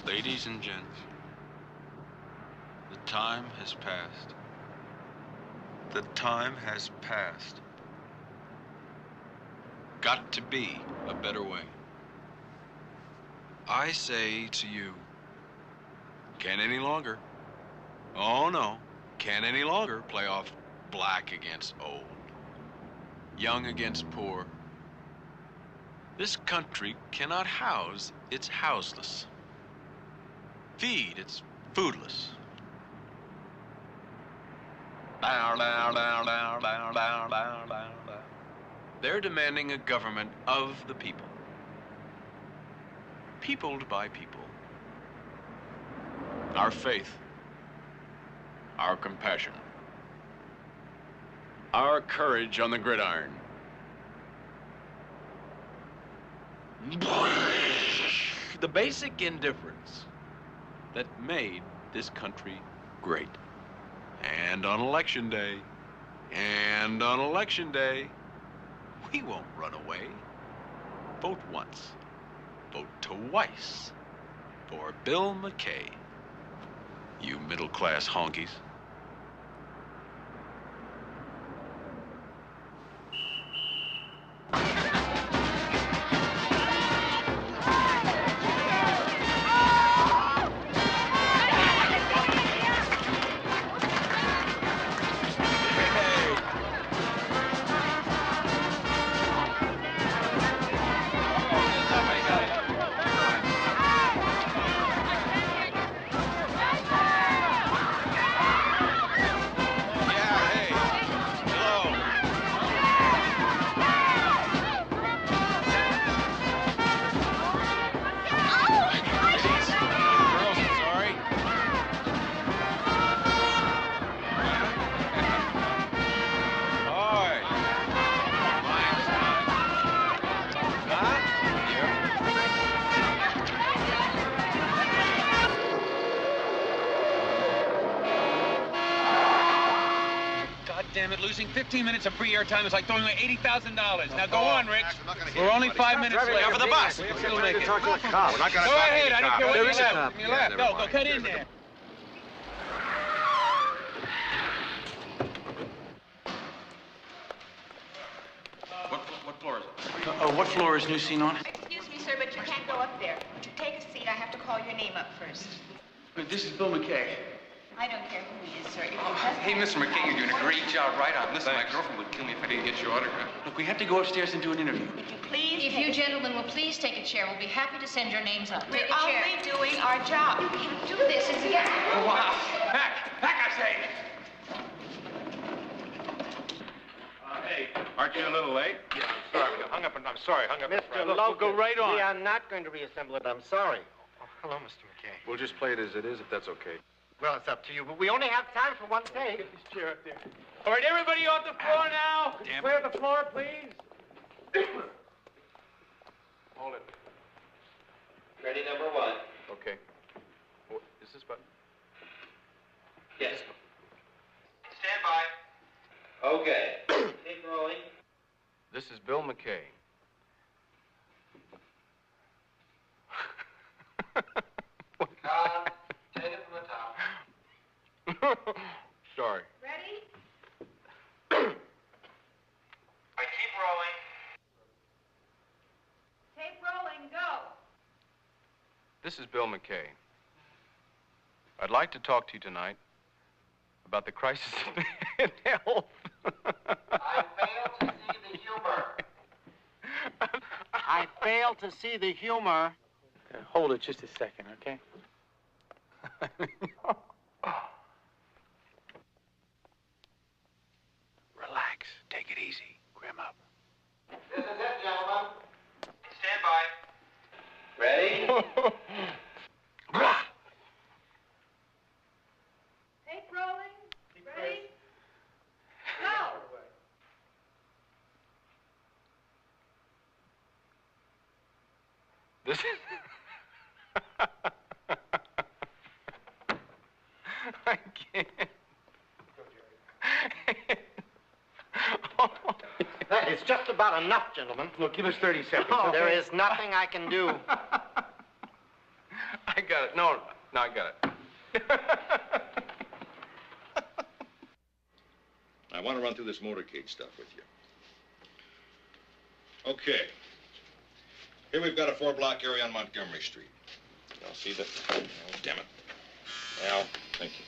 Ladies and gents, the time has passed. The time has passed. Got to be a better way. I say to you, can't any longer, oh no, can't any longer play off black against old, young against poor. This country cannot house its houseless, feed its foodless. They're demanding a government of the people, peopled by people. Our faith, our compassion, our courage on the gridiron. The basic indifference that made this country great. And on election day, we won't run away. Vote once, vote twice for Bill McKay. You middle-class honkies. Damn it, losing 15 minutes of free airtime is like throwing away $80,000. Now go on, Rich. We're only 5 minutes late. Over the bus. We're not going to talk to a cop. Go ahead, I don't care what you left. You left. Go cut in there. What floor is it? What floor is new scene on? Excuse me, sir, but you can't go up there. Take a seat. I have to call your name up first. This is Bill McKay. I don't care who he is, sir. If you Hey, Mr. McKay, you're doing a great job right on. Listen, my girlfriend would kill me if I didn't get your autograph. Look, we have to go upstairs and do an interview. please. If you gentlemen will please take a chair, we'll be happy to send your names up. We're only doing our job. You can't do this. It's against the rules. Wow. Back, I say. Hey, aren't you a little late? Yeah, I'm sorry. Hung up. Mr. Logan, go right on. We are not going to reassemble it. I'm sorry. Oh, hello, Mr. McKay. We'll just play it as it is, if that's okay. Well, it's up to you, but we only have time for one take. Get this chair up there. All right, everybody off the floor now. Damn Clear the floor, please. Hold it. Ready, number one. Okay. Is this button? Yes. Stand by. Okay. Keep rolling. This is Bill McKay. Take it from the top. Sorry. Ready? I keep rolling. Tape rolling, go. This is Bill McKay. I'd like to talk to you tonight about the crisis in health. I fail to see the humor. I fail to see the humor. Hold it just a second, okay? Relax. Take it easy. Grim up. This is it, gentlemen. Stand by. Ready? Tape rolling. Ready? Go. This is... I can't. That is just about enough, gentlemen. Look, give us 30 seconds. There is nothing I can do. I got it. No, I got it. I want to run through this motorcade stuff with you. Okay. Here we've got a 4-block area on Montgomery Street. Y'all see that? Oh, damn it. Al, thank you.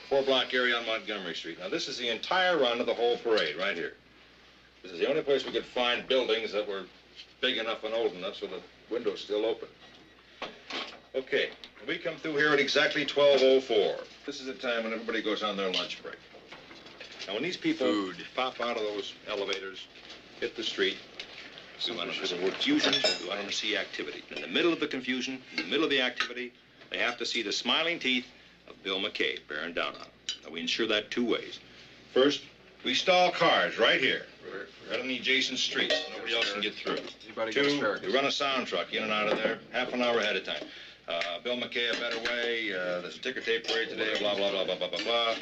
4-block area on Montgomery Street. Now, this is the entire run of the whole parade right here. This is the only place we could find buildings that were big enough and old enough so the window's still open. Okay, we come through here at exactly 12:04. This is the time when everybody goes on their lunch break. Now, when these people pop out of those elevators, hit the street, we want them to see confusion, we want them to see activity. In the middle of the confusion, in the middle of the activity, they have to see the smiling teeth of Bill McKay bearing down on them. Now, we ensure that 2 ways. First, We stall cars right here, right on the adjacent streets. Nobody else can get through. Two, we run a sound truck in and out of there half an hour ahead of time. Bill McKay, a better way. There's a ticker tape parade today, blah, blah, blah, blah, blah, blah, blah.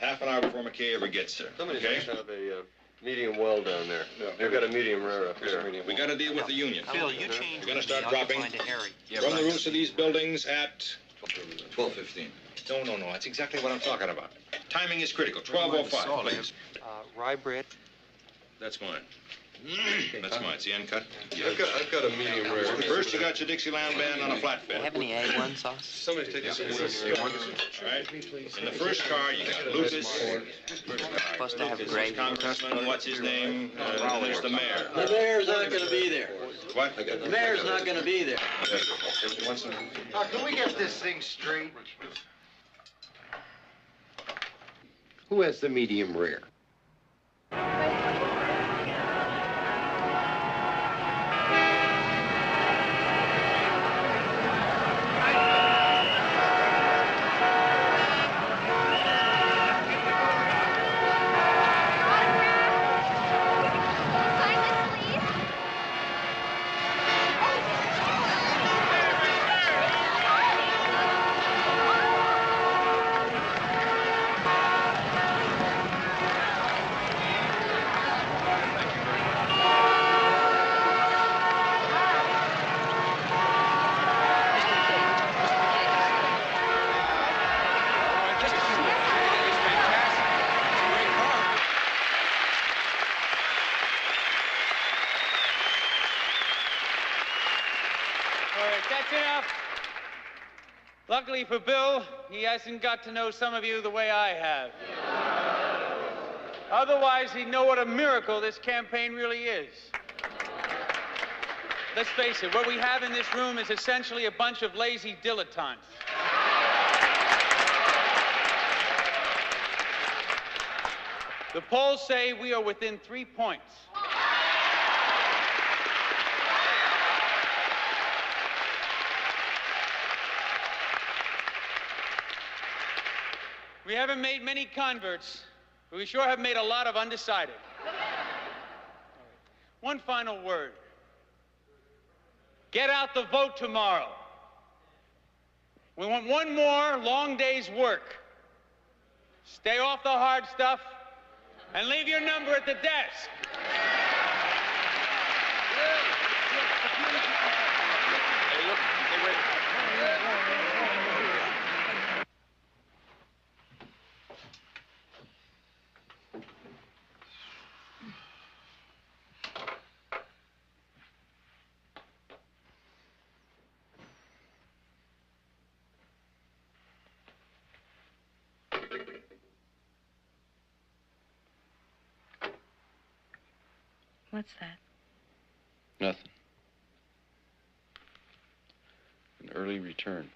Half an hour before McKay ever gets there. Okay? Have a medium well down there. They've got a medium rare up here. We got to deal with the union. Phil, you changed. We're going to start dropping from the roofs of these buildings at 12:15. No. That's exactly what I'm talking about. Timing is critical. 12:05, please. Rye bread. That's mine. That's mine. It's the end cut. I've got a medium rare. First, you got your Dixieland band on a flatbed. Have any A1 sauce? Somebody take us a All right. In the first car, you got Lucas. Supposed to have gravy. Congressman, what's his name? There's the mayor. The mayor's not going to be there. What? The mayor's not going to be there. Can we get this thing straight? Who has the medium rare? Luckily for Bill, he hasn't got to know some of you the way I have. Otherwise, he'd know what a miracle this campaign really is. Let's face it, what we have in this room is essentially a bunch of lazy dilettantes. The polls say we are within 3 points. We haven't made many converts, but we sure have made a lot of undecided. One final word. Get out the vote tomorrow. We want one more long day's work. Stay off the hard stuff and leave your number at the desk. Hey, look, hey, wait. What's that? Nothing. An early return.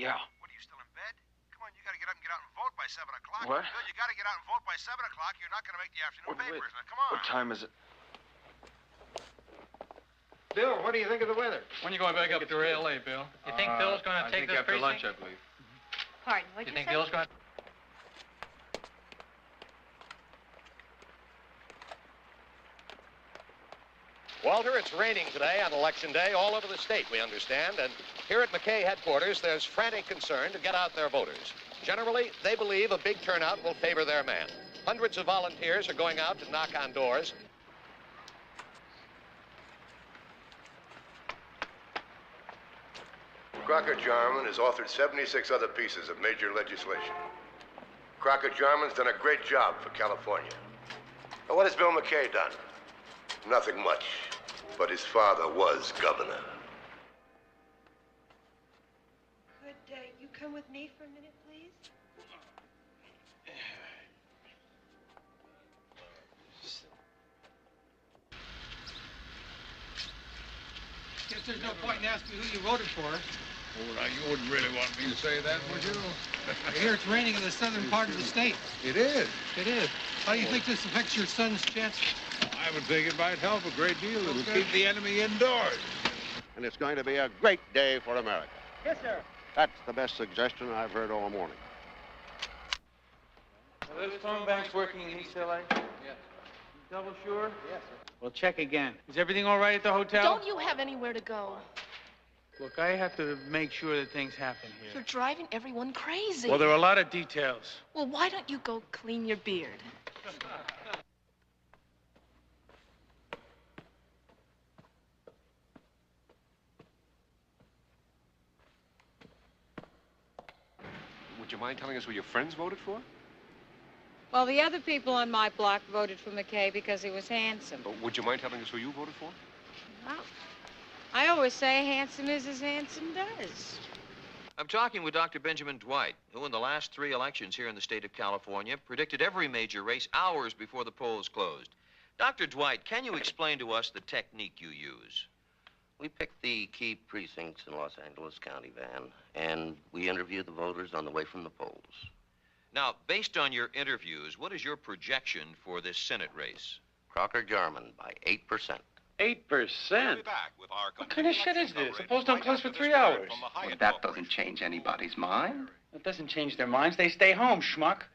Yeah. What, are you still in bed? Come on, you gotta get up and get out and vote by 7 o'clock. What? Bill, you gotta get out and vote by 7 o'clock. You're not gonna make the afternoon papers. Now, come on. What time is it? Bill, what do you think of the weather? When are you going back up to L.A., Bill? You think Bill's going to take this after precinct? lunch, I believe. Pardon, what'd You you think say? Bill's going to... Walter, it's raining today on Election Day all over the state, we understand. And here at McKay headquarters, there's frantic concern to get out their voters. Generally, they believe a big turnout will favor their man. Hundreds of volunteers are going out to knock on doors. Crocker-Jarman has authored 76 other pieces of major legislation. Crocker-Jarman's done a great job for California. But what has Bill McKay done? Nothing much. But his father was governor. Could you come with me for a minute, please? Guess there's no point in asking who you voted for. Oh, now, you wouldn't really want me to say that, would you? I hear it's raining in the southern part of the state. It is. It is. How do you think this affects your son's chances? I would think it might help a great deal. It'll keep the enemy indoors. And it's going to be a great day for America. Yes, sir. That's the best suggestion I've heard all morning. Are those phone banks working in East L.A.? Yes. Double sure? Yes, sir. Well, check again. Is everything all right at the hotel? Don't you have anywhere to go? Look, I have to make sure that things happen here. You're driving everyone crazy. Well, there are a lot of details. Well, why don't you go clean your beard? Would you mind telling us who your friends voted for? Well, the other people on my block voted for McKay because he was handsome. Would you mind telling us who you voted for? Well, I always say handsome is as handsome does. I'm talking with Dr. Benjamin Dwight, who in the last 3 elections here in the state of California predicted every major race hours before the polls closed. Dr. Dwight, can you explain to us the technique you use? We pick the key precincts in Los Angeles County, Van, and we interview the voters on the way from the polls. Now, based on your interviews, what is your projection for this Senate race? Crocker-Jarman by 8%. 8%? What kind of shit is this? The polls don't close for 3 hours. Well, that doesn't change anybody's mind. It doesn't change their minds. They stay home, schmuck.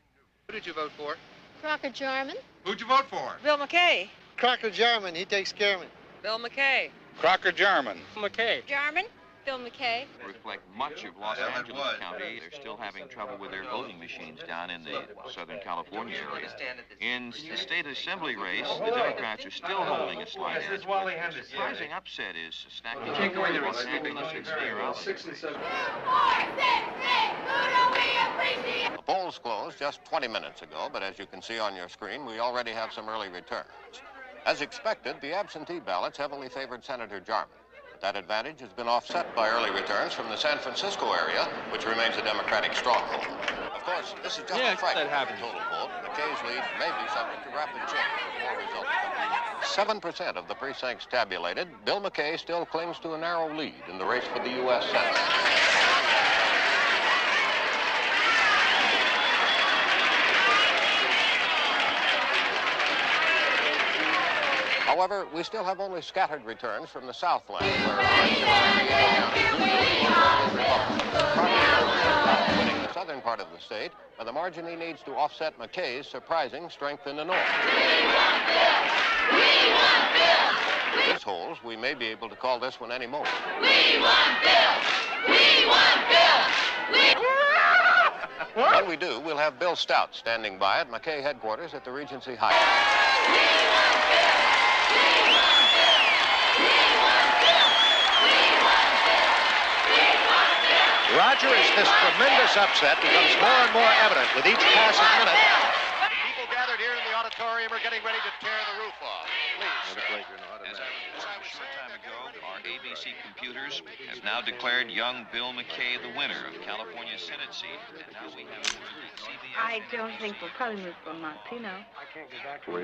Who did you vote for? Crocker-Jarman. Who'd you vote for? Bill McKay. Crocker-Jarman, he takes care of me. Bill McKay. Crocker-Jarman. McKay. Jarman. Bill McKay. Reflect much of Los Angeles County. They're still having trouble with their voting machines down in the Southern California area. In the state assembly race, the Democrats are still holding a slight edge. The surprising upset is stacking Los Angeles and Sierra. 6 and 7. The polls closed just 20 minutes ago, but as you can see on your screen, we already have some early returns. As expected, the absentee ballots heavily favored Senator Jarman. That advantage has been offset by early returns from the San Francisco area, which remains a Democratic stronghold. Of course, this is just a fragment of the total vote. McKay's lead may be subject to rapid change as more results come. 7% of the precincts tabulated, Bill McKay still clings to a narrow lead in the race for the U.S. Senate. However, we still have only scattered returns from the Southland, where winning the southern part of the state by the margin he needs to offset McKay's surprising strength in the north. If this holds, we may be able to call this one any moment. We want Bill! We want Bill! When we do, we'll have Bill Stout standing by at McKay headquarters at the Regency Hyatt. Roger, as this tremendous upset becomes more and more evident with each passing minute. People gathered here in the auditorium are getting ready to tear the roof off. Please. As I was a short time ago, our ABC computers have now declared young Bill McKay the winner of California's Senate seat. And now we have CBS. I don't think we'll probably move from Montpino. I can't get back to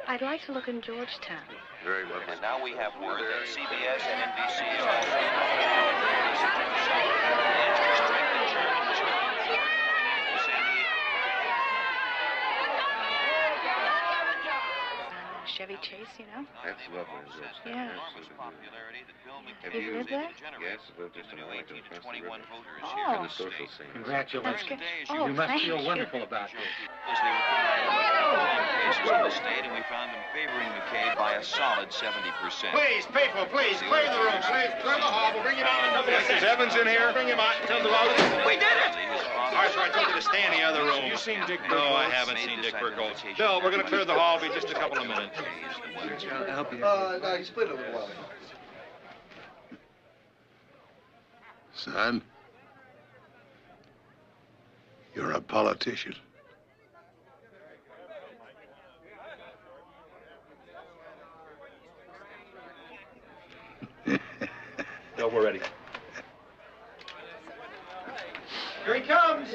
I'd like to look in Georgetown. Very well. And now we have word that CBS and NBC are also Chevy Chase, you know? That's lovely. Yeah. Have you lived there? Yes, but just a moment. 18 to 21 voters Oh. here in the social state. scene. Congratulations. Oh, You must thank feel you. wonderful about this. As they were cases in the state, and we found them favoring McKay by a solid 70%. Please, people, please, clear the room. Clear the hall. We'll bring him out. Is Evans in here? Bring him out and tell the vote. We did it! Arthur, I told you to stay in the other room. Have you seen Dick Burke? No, I haven't seen Dick Burke. Bill, we're going to clear the hall. It'll be just a couple of minutes. I'll help you. No, he split a little while. Son, you're a politician. No, we're ready. Here he comes.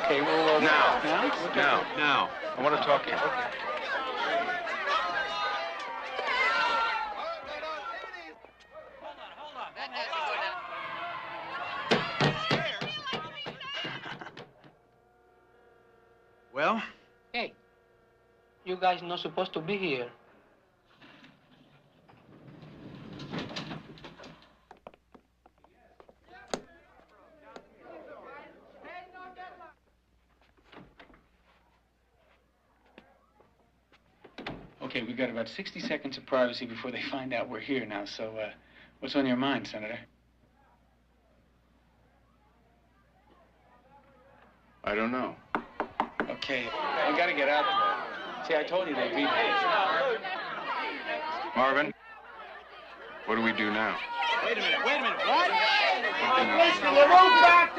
Okay, well, now. I want to talk to you. Well? Hey, you guys not supposed to be here. Okay, we've got about 60 seconds of privacy before they find out we're here now, so, what's on your mind, Senator? I don't know. Okay, I gotta get out there. See, I told you they'd be here. Marvin, what do we do now? Wait a minute, what? I'm listening. The room back